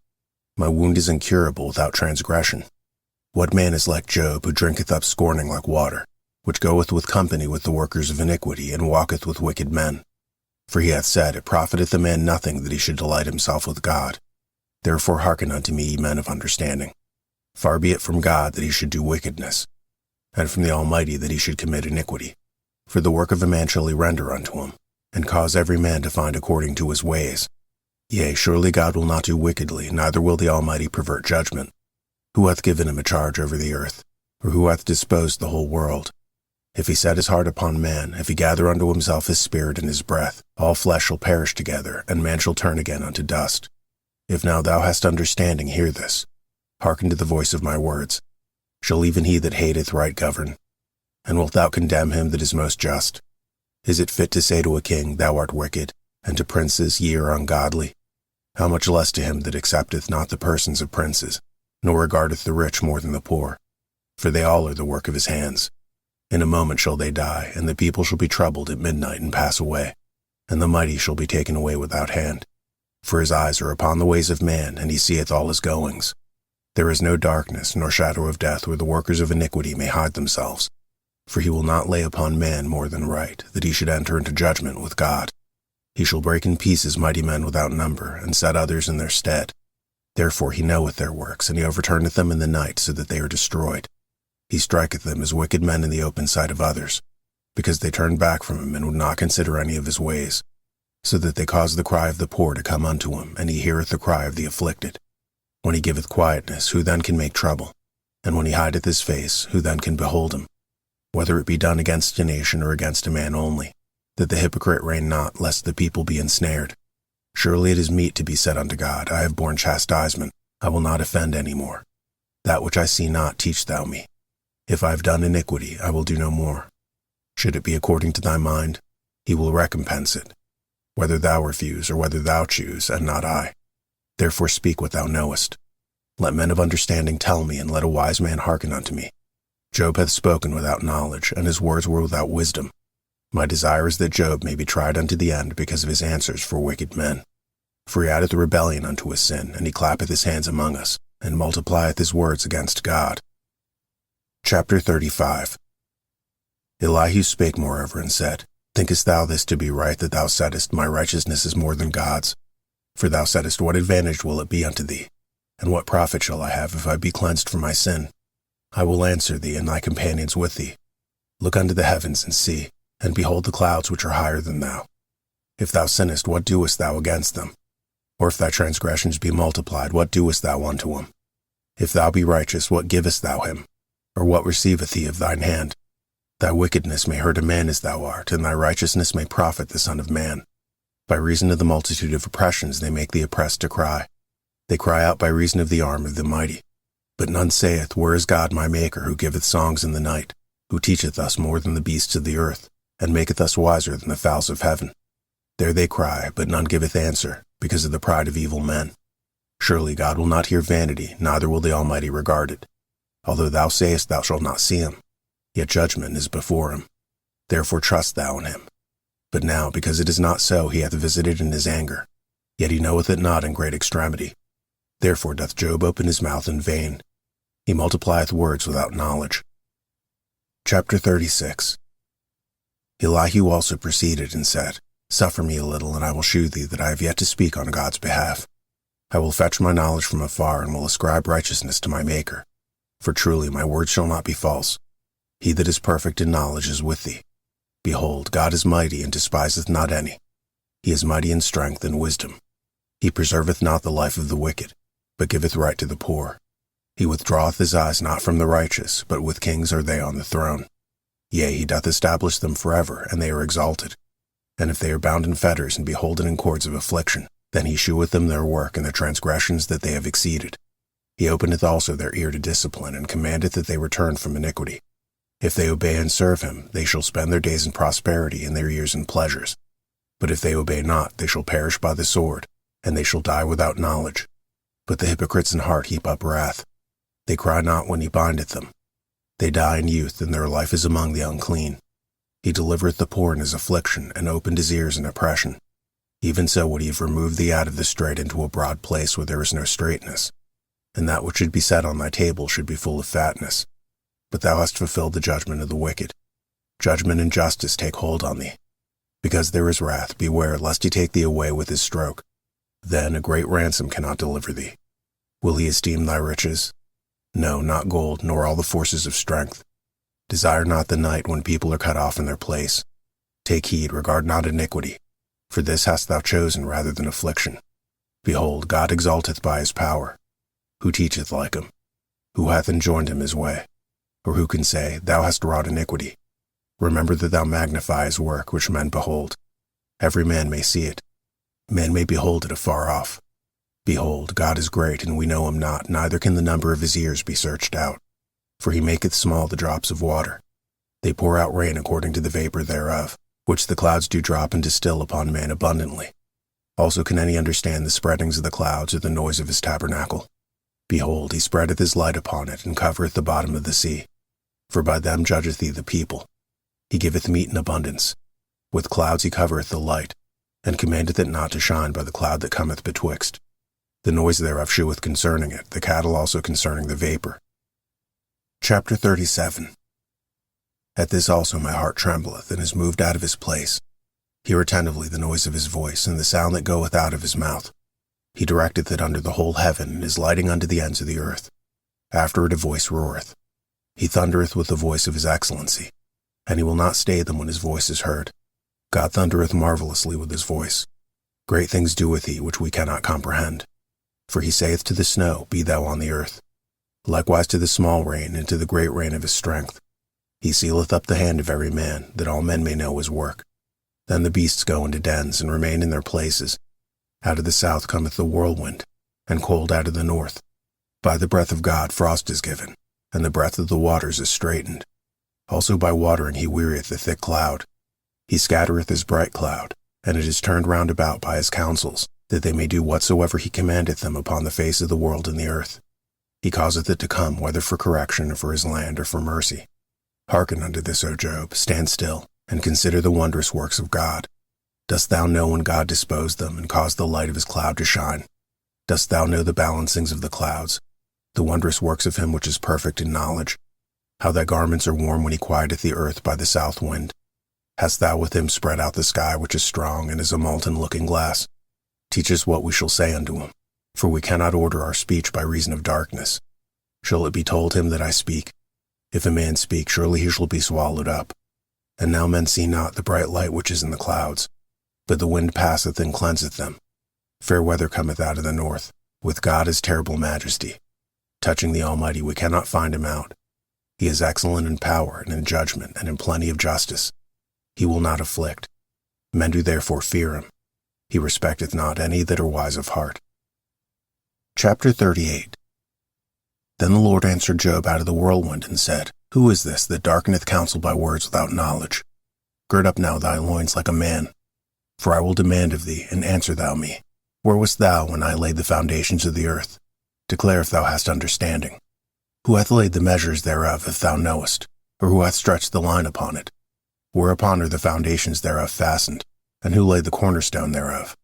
My wound is incurable without transgression. What man is like Job, who drinketh up scorning like water, which goeth with company with the workers of iniquity, and walketh with wicked men? For he hath said, It profiteth a man nothing that he should delight himself with God. Therefore hearken unto me, ye men of understanding. Far be it from God that he should do wickedness, and from the Almighty that he should commit iniquity. For the work of a man shall he render unto him, and cause every man to find according to his ways. Yea, surely God will not do wickedly, neither will the Almighty pervert judgment. Who hath given him a charge over the earth? Or who hath disposed the whole world? If he set his heart upon man, if he gather unto himself his spirit and his breath, all flesh shall perish together, and man shall turn again unto dust. If now thou hast understanding, hear this. Hearken to the voice of my words. Shall even he that hateth right govern? And wilt thou condemn him that is most just? Is it fit to say to a king, Thou art wicked, and to princes, Ye are ungodly? How much less to him that accepteth not the persons of princes, nor regardeth the rich more than the poor? For they all are the work of his hands. In a moment shall they die, and the people shall be troubled at midnight and pass away, and the mighty shall be taken away without hand. For his eyes are upon the ways of man, and he seeth all his goings. There is no darkness, nor shadow of death, where the workers of iniquity may hide themselves. For he will not lay upon man more than right, that he should enter into judgment with God. He shall break in pieces mighty men without number, and set others in their stead. Therefore he knoweth their works, and he overturneth them in the night, so that they are destroyed. He striketh them as wicked men in the open sight of others, because they turned back from him, and would not consider any of his ways, so that they cause the cry of the poor to come unto him, and he heareth the cry of the afflicted. When he giveth quietness, who then can make trouble? And when he hideth his face, who then can behold him? Whether it be done against a nation or against a man only, that the hypocrite reign not, lest the people be ensnared. Surely it is meet to be said unto God, I have borne chastisement, I will not offend any more. That which I see not, teach thou me. If I have done iniquity, I will do no more. Should it be according to thy mind, he will recompense it, whether thou refuse or whether thou choose, and not I. Therefore speak what thou knowest. Let men of understanding tell me, and let a wise man hearken unto me. Job hath spoken without knowledge, and his words were without wisdom. My desire is that Job may be tried unto the end because of his answers for wicked men. For he addeth rebellion unto his sin, and he clappeth his hands among us, and multiplieth his words against God. Chapter 35. Elihu spake moreover and said, Thinkest thou this to be right, that thou saidst, My righteousness is more than God's? For thou saidst, What advantage will it be unto thee? And what profit shall I have if I be cleansed from my sin? I will answer thee, and thy companions with thee. Look unto the heavens and see, and behold the clouds which are higher than thou. If thou sinnest, what doest thou against them? Or if thy transgressions be multiplied, what doest thou unto him? If thou be righteous, what givest thou him? Or what receiveth he of thine hand? Thy wickedness may hurt a man as thou art, and thy righteousness may profit the Son of Man. By reason of the multitude of oppressions they make the oppressed to cry. They cry out by reason of the arm of the mighty. But none saith, Where is God my Maker, who giveth songs in the night, who teacheth us more than the beasts of the earth, and maketh us wiser than the fowls of heaven? There they cry, but none giveth answer, because of the pride of evil men. Surely God will not hear vanity, neither will the Almighty regard it. Although thou sayest thou shalt not see him, yet judgment is before him. Therefore trust thou in him. But now, because it is not so, he hath visited in his anger. Yet he knoweth it not in great extremity. Therefore doth Job open his mouth in vain. He multiplieth words without knowledge. Chapter 36. Elihu also proceeded and said, Suffer me a little, and I will shew thee that I have yet to speak on God's behalf. I will fetch my knowledge from afar, and will ascribe righteousness to my Maker. For truly my word shall not be false. He that is perfect in knowledge is with thee. Behold, God is mighty, and despiseth not any. He is mighty in strength and wisdom. He preserveth not the life of the wicked, but giveth right to the poor. He withdraweth his eyes not from the righteous, but with kings are they on the throne. Yea, he doth establish them forever, and they are exalted. And if they are bound in fetters and beholden in cords of affliction, then he sheweth them their work and their transgressions that they have exceeded. He openeth also their ear to discipline, and commandeth that they return from iniquity. If they obey and serve him, they shall spend their days in prosperity, and their years in pleasures. But if they obey not, they shall perish by the sword, and they shall die without knowledge. But the hypocrites in heart heap up wrath. They cry not when he bindeth them. They die in youth, and their life is among the unclean. He delivereth the poor in his affliction, and opened his ears in oppression. Even so would he have removed thee out of the strait into a broad place where there is no straightness. And that which should be set on thy table should be full of fatness. But thou hast fulfilled the judgment of the wicked. Judgment and justice take hold on thee. Because there is wrath, beware lest he take thee away with his stroke. Then a great ransom cannot deliver thee. Will he esteem thy riches? No, not gold, nor all the forces of strength. Desire not the night when people are cut off in their place. Take heed, regard not iniquity. For this hast thou chosen rather than affliction. Behold, God exalteth by his power. Who teacheth like him? Who hath enjoined him his way? Or who can say, Thou hast wrought iniquity? Remember that thou magnify his work which men behold. Every man may see it. Men may behold it afar off. Behold, God is great, and we know him not, neither can the number of his years be searched out. For he maketh small the drops of water. They pour out rain according to the vapor thereof, which the clouds do drop and distill upon man abundantly. Also can any understand the spreadings of the clouds or the noise of his tabernacle? Behold, he spreadeth his light upon it, and covereth the bottom of the sea. For by them judgeth he the people. He giveth meat in abundance. With clouds he covereth the light, and commandeth it not to shine by the cloud that cometh betwixt. The noise thereof sheweth concerning it, the cattle also concerning the vapor. Chapter 37. At this also my heart trembleth, and is moved out of his place. Hear attentively the noise of his voice, and the sound that goeth out of his mouth. He directeth it under the whole heaven, and is lighting unto the ends of the earth. After it a voice roareth. He thundereth with the voice of his excellency, and he will not stay them when his voice is heard. God thundereth marvelously with his voice. Great things doeth he, which we cannot comprehend. For he saith to the snow, Be thou on the earth. Likewise to the small rain, and to the great rain of his strength. He sealeth up the hand of every man, that all men may know his work. Then the beasts go into dens, and remain in their places. Out of the south cometh the whirlwind, and cold out of the north. By the breath of God frost is given, and the breath of the waters is straitened. Also by watering he wearieth the thick cloud. He scattereth his bright cloud, and it is turned round about by his counsels, that they may do whatsoever he commandeth them upon the face of the world and the earth. He causeth it to come, whether for correction, or for his land, or for mercy. Hearken unto this, O Job, stand still, and consider the wondrous works of God. Dost thou know when God disposed them, and caused the light of his cloud to shine? Dost thou know the balancings of the clouds, the wondrous works of him which is perfect in knowledge? How thy garments are warm when he quieteth the earth by the south wind. Hast thou with him spread out the sky which is strong, and is a molten looking glass? Teach us what we shall say unto him, for we cannot order our speech by reason of darkness. Shall it be told him that I speak? If a man speak, surely he shall be swallowed up. And now men see not the bright light which is in the clouds, but the wind passeth and cleanseth them. Fair weather cometh out of the north, with God his terrible majesty. Touching the Almighty we cannot find him out. He is excellent in power and in judgment and in plenty of justice. He will not afflict. Men do therefore fear him. He respecteth not any that are wise of heart. Chapter 38. Then the Lord answered Job out of the whirlwind, and said, Who is this that darkeneth counsel by words without knowledge? Gird up now thy loins like a man. For I will demand of thee, and answer thou me. Where wast thou when I laid the foundations of the earth? Declare if thou hast understanding. Who hath laid the measures thereof, if thou knowest? Or who hath stretched the line upon it? Whereupon are the foundations thereof fastened? And who laid the cornerstone thereof?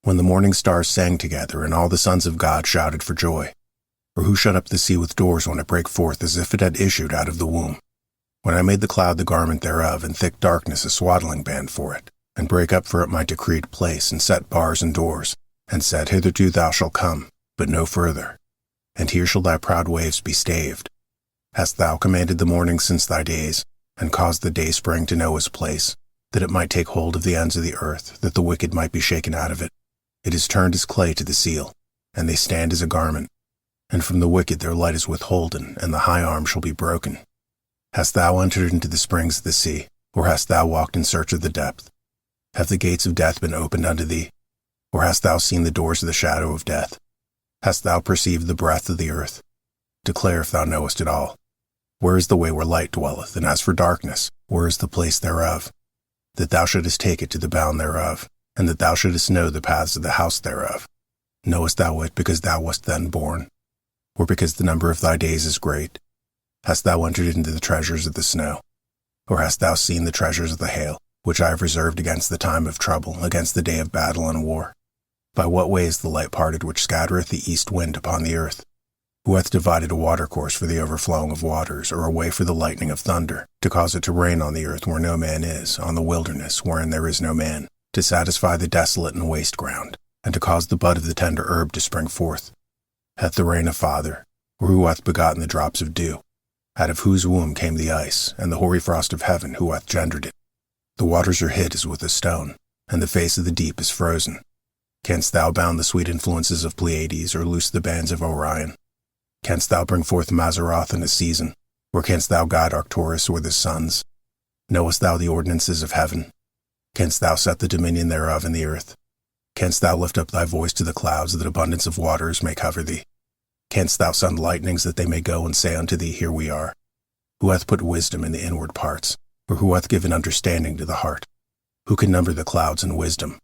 when the morning stars sang together and all the sons of God shouted for joy? Or who shut up the sea with doors when it brake forth as if it had issued out of the womb? When I made the cloud the garment thereof, and thick darkness a swaddling band for it, and brake up for it my decreed place, and set bars and doors, and said, Hitherto thou shalt come, but no further, and here shall thy proud waves be staved. Hast thou commanded the morning since thy days, and caused the day spring to know his place, that it might take hold of the ends of the earth, that the wicked might be shaken out of it? It is turned as clay to the seal, and they stand as a garment. And from the wicked their light is withholden, and the high arm shall be broken. Hast thou entered into the springs of the sea, or hast thou walked in search of the depth? Have the gates of death been opened unto thee? Or hast thou seen the doors of the shadow of death? Hast thou perceived the breadth of the earth? Declare if thou knowest it all. Where is the way where light dwelleth? And as for darkness, where is the place thereof? That thou shouldest take it to the bound thereof, and that thou shouldest know the paths of the house thereof. Knowest thou it because thou wast then born? Or because the number of thy days is great? Hast thou entered into the treasures of the snow? Or hast thou seen the treasures of the hail, which I have reserved against the time of trouble, against the day of battle and war? By what way is the light parted which scattereth the east wind upon the earth? Who hath divided a watercourse for the overflowing of waters, or a way for the lightning of thunder, to cause it to rain on the earth where no man is, on the wilderness wherein there is no man, to satisfy the desolate and waste ground, and to cause the bud of the tender herb to spring forth? Hath the rain a father, or who hath begotten the drops of dew? Out of whose womb came the ice, and the hoary frost of heaven, who hath gendered it? The waters are hid as with a stone, and the face of the deep is frozen. Canst thou bound the sweet influences of Pleiades, or loose the bands of Orion? Canst thou bring forth Mazzaroth in a season, or canst thou guide Arcturus with his sons? Knowest thou the ordinances of heaven? Canst thou set the dominion thereof in the earth? Canst thou lift up thy voice to the clouds, that abundance of waters may cover thee? Canst thou send lightnings, that they may go and say unto thee, Here we are? Who hath put wisdom in the inward parts, or who hath given understanding to the heart? Who can number the clouds in wisdom?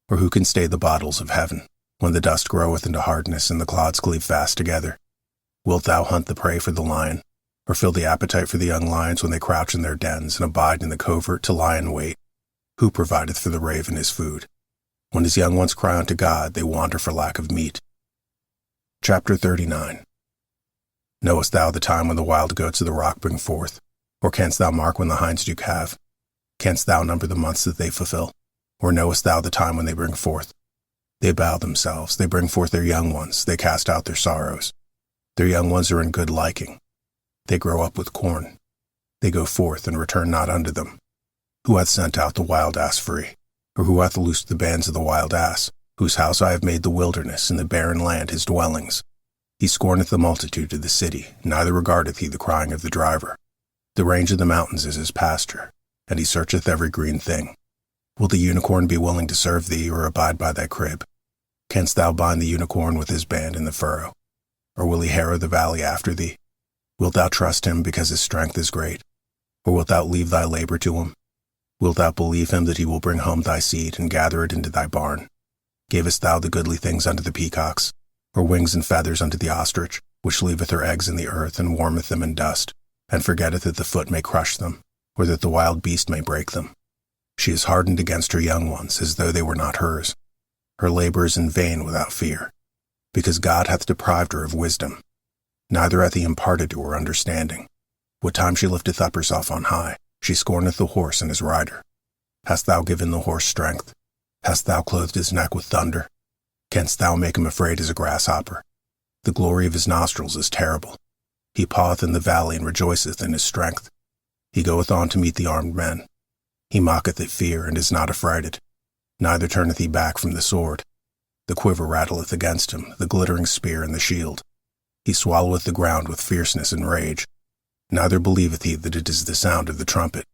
Or who can stay the bottles of heaven, when the dust groweth into hardness, and the clods cleave fast together? Wilt thou hunt the prey for the lion, or fill the appetite for the young lions when they crouch in their dens, and abide in the covert to lie in wait? Who provideth for the raven his food? When his young ones cry unto God, they wander for lack of meat. Chapter 39. Knowest thou the time when the wild goats of the rock bring forth? Or canst thou mark when the hinds do calve? Canst thou number the months that they fulfill? Or knowest thou the time when they bring forth? They bow themselves, they bring forth their young ones, they cast out their sorrows. Their young ones are in good liking. They grow up with corn. They go forth and return not unto them. Who hath sent out the wild ass free? Or who hath loosed the bands of the wild ass, whose house I have made the wilderness, and the barren land his dwellings? He scorneth the multitude of the city, neither regardeth he the crying of the driver. The range of the mountains is his pasture, and he searcheth every green thing. Will the unicorn be willing to serve thee, or abide by thy crib? Canst thou bind the unicorn with his band in the furrow? Or will he harrow the valley after thee? Wilt thou trust him because his strength is great? Or wilt thou leave thy labor to him? Wilt thou believe him that he will bring home thy seed, and gather it into thy barn? Gavest thou the goodly things unto the peacocks, or wings and feathers unto the ostrich, which leaveth her eggs in the earth, and warmeth them in dust, and forgetteth that the foot may crush them, or that the wild beast may break them? She is hardened against her young ones, as though they were not hers. Her labor is in vain without fear, because God hath deprived her of wisdom, neither hath he imparted to her understanding. What time she lifteth up herself on high, she scorneth the horse and his rider. Hast thou given the horse strength? Hast thou clothed his neck with thunder? Canst thou make him afraid as a grasshopper? The glory of his nostrils is terrible. He paweth in the valley and rejoiceth in his strength. He goeth on to meet the armed men. He mocketh at fear and is not affrighted, neither turneth he back from the sword. The quiver rattleth against him, the glittering spear and the shield. He swalloweth the ground with fierceness and rage. Neither believeth he that it is the sound of the trumpet.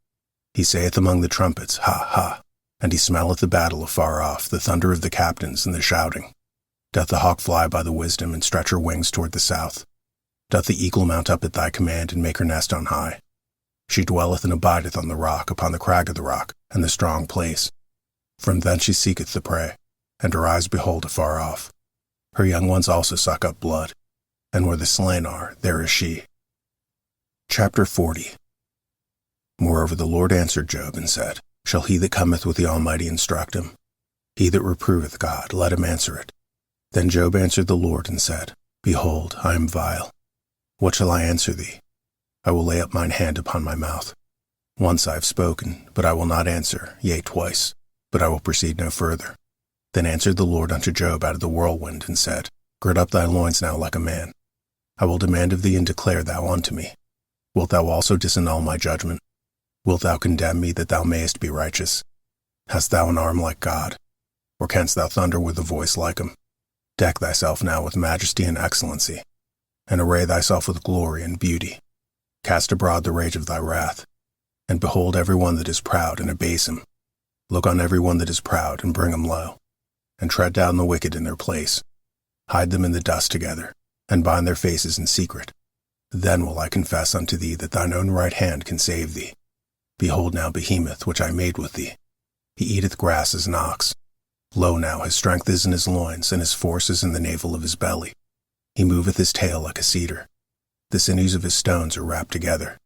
He saith among the trumpets, Ha, ha, and he smelleth the battle afar off, the thunder of the captains and the shouting. Doth the hawk fly by the wisdom, and stretch her wings toward the south? Doth the eagle mount up at thy command, and make her nest on high? She dwelleth and abideth on the rock, upon the crag of the rock, and the strong place. From thence she seeketh the prey, and her eyes behold afar off. Her young ones also suck up blood, and where the slain are, there is she. Chapter 40. Moreover the Lord answered Job and said, Shall he that cometh with the Almighty instruct him? He that reproveth God, let him answer it. Then Job answered the Lord and said, Behold, I am vile. What shall I answer thee? I will lay up mine hand upon my mouth. Once I have spoken, but I will not answer, yea, twice, but I will proceed no further. Then answered the Lord unto Job out of the whirlwind, and said, Gird up thy loins now like a man. I will demand of thee, and declare thou unto me. Wilt thou also disannul my judgment? Wilt thou condemn me, that thou mayest be righteous? Hast thou an arm like God? Or canst thou thunder with a voice like him? Deck thyself now with majesty and excellency, and array thyself with glory and beauty. Cast abroad the rage of thy wrath, and behold every one that is proud, and abase him. Look on every one that is proud, and bring him low, and tread down the wicked in their place. Hide them in the dust together, and bind their faces in secret. Then will I confess unto thee that thine own right hand can save thee. Behold now Behemoth, which I made with thee. He eateth grass as an ox. Lo now, his strength is in his loins, and his force is in the navel of his belly. He moveth his tail like a cedar. The sinews of his stones are wrapped together.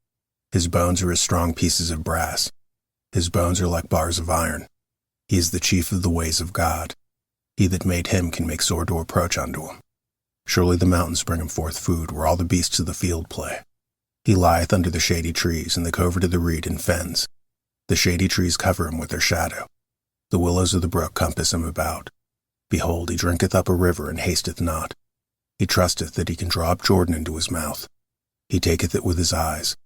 His bones are as strong pieces of brass. His bones are like bars of iron. He is the chief of the ways of God. He that made him can make sore to approach unto him. Surely the mountains bring him forth food, where all the beasts of the field play. He lieth under the shady trees, in the covert of the reed and fens. The shady trees cover him with their shadow. The willows of the brook compass him about. Behold, he drinketh up a river, and hasteth not. He trusteth that he can draw up Jordan into his mouth. He taketh it with his eyes.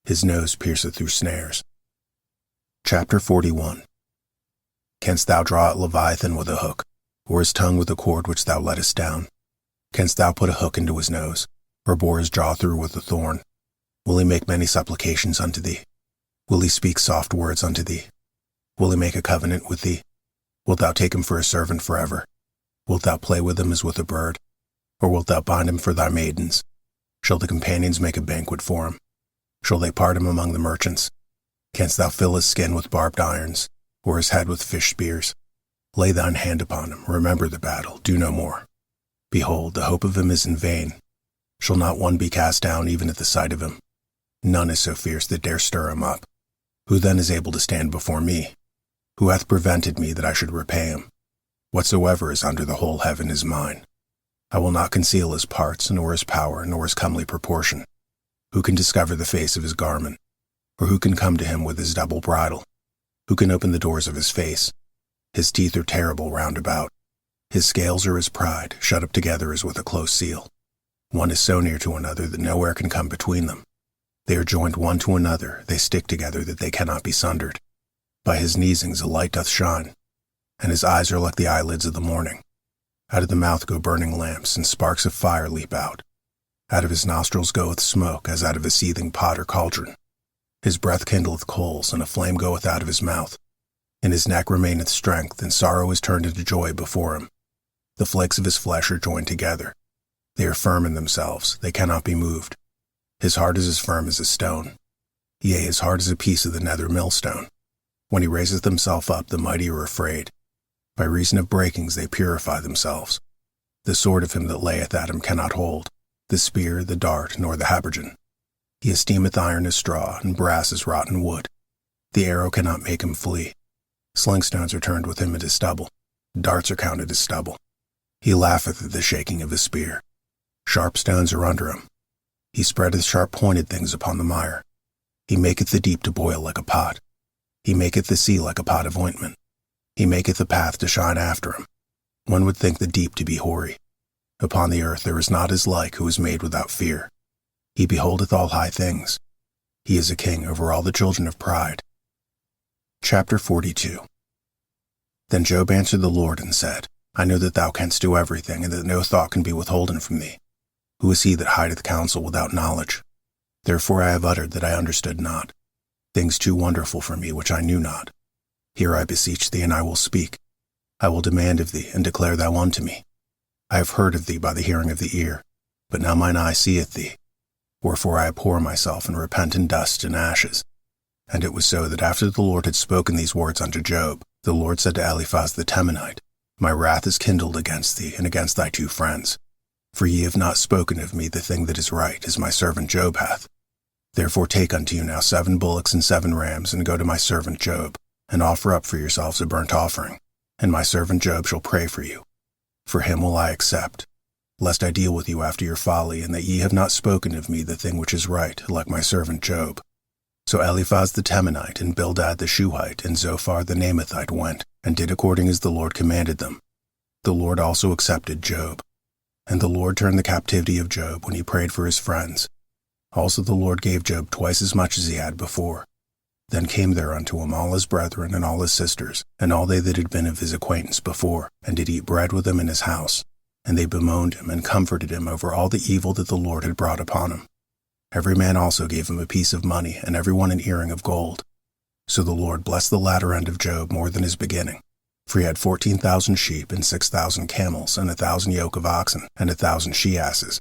His nose pierceth through snares. Chapter 41. Canst thou draw out Leviathan with a hook, or his tongue with a cord which thou lettest down? Canst thou put a hook into his nose, or bore his jaw through with a thorn? Will he make many supplications unto thee? Will he speak soft words unto thee? Will he make a covenant with thee? Wilt thou take him for a servant forever? Wilt thou play with him as with a bird? Or wilt thou bind him for thy maidens? Shall the companions make a banquet for him? Shall they part him among the merchants? Canst thou fill his skin with barbed irons, or his head with fish spears? Lay thine hand upon him, remember the battle, do no more. Behold, the hope of him is in vain. Shall not one be cast down even at the sight of him? None is so fierce that dare stir him up. Who then is able to stand before me? Who hath prevented me that I should repay him? Whatsoever is under the whole heaven is mine. I will not conceal his parts, nor his power, nor his comely proportion. Who can discover the face of his garment? Or who can come to him with his double bridle? Who can open the doors of his face? His teeth are terrible round about. His scales are his pride, shut up together as with a close seal. One is so near to another that nowhere can come between them. They are joined one to another, they stick together that they cannot be sundered. By his neesings a light doth shine, and his eyes are like the eyelids of the morning. Out of the mouth go burning lamps, and sparks of fire leap out. Out of his nostrils goeth smoke, as out of a seething pot or cauldron. His breath kindleth coals, and a flame goeth out of his mouth. In his neck remaineth strength, and sorrow is turned into joy before him. The flakes of his flesh are joined together. They are firm in themselves, they cannot be moved. His heart is as firm as a stone. Yea, his heart is a piece of the nether millstone. When he raiseth himself up, the mighty are afraid. By reason of breakings they purify themselves. The sword of him that layeth at him cannot hold, the spear, the dart, nor the habergeon. He esteemeth iron as straw, and brass as rotten wood. The arrow cannot make him flee. Slingstones are turned with him into stubble. Darts are counted as stubble. He laugheth at the shaking of his spear. Sharp stones are under him. He spreadeth sharp-pointed things upon the mire. He maketh the deep to boil like a pot. He maketh the sea like a pot of ointment. He maketh the path to shine after him. One would think the deep to be hoary. Upon the earth there is not his like who is made without fear. He beholdeth all high things. He is a king over all the children of pride. Chapter 42. Then Job answered the Lord and said, I know that thou canst do everything, and that no thought can be withholden from thee. Who is he that hideth counsel without knowledge? Therefore I have uttered that I understood not, things too wonderful for me which I knew not. Hear, I beseech thee, and I will speak. I will demand of thee, and declare thou unto me. I have heard of thee by the hearing of the ear, but now mine eye seeth thee. Wherefore I abhor myself, and repent in dust and ashes. And it was so that after the Lord had spoken these words unto Job, the Lord said to Eliphaz the Temanite, My wrath is kindled against thee, and against thy two friends. For ye have not spoken of me the thing that is right, as my servant Job hath. Therefore take unto you now 7 bullocks and 7 rams, and go to my servant Job, and offer up for yourselves a burnt offering. and my servant Job shall pray for you. For him will I accept, lest I deal with you after your folly, and that ye have not spoken of me the thing which is right, like my servant Job. So Eliphaz the Temanite, and Bildad the Shuhite, and Zophar the Naamathite went, and did according as the Lord commanded them. The Lord also accepted Job. And the Lord turned the captivity of Job when he prayed for his friends. Also the Lord gave Job twice as much as he had before. Then came there unto him all his brethren and all his sisters, and all they that had been of his acquaintance before, and did eat bread with him in his house. And they bemoaned him, and comforted him over all the evil that the Lord had brought upon him. Every man also gave him a piece of money, and every one an earring of gold. So the Lord blessed the latter end of Job more than his beginning. For he had 14,000 sheep, and 6,000 camels, and 1,000 yoke of oxen, and 1,000 she-asses.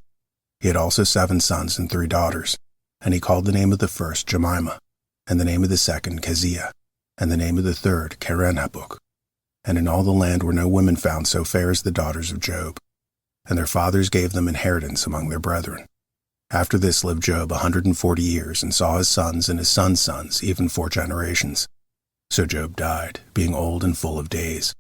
He had also 7 sons and 3 daughters. And he called the name of the first Jemimah, and the name of the second Keziah, and the name of the third Keren-Happuch. And in all the land were no women found so fair as the daughters of Job. And their fathers gave them inheritance among their brethren. After this lived Job 140 years, and saw his sons and his sons' sons, even 4 generations. So Job died, being old and full of days.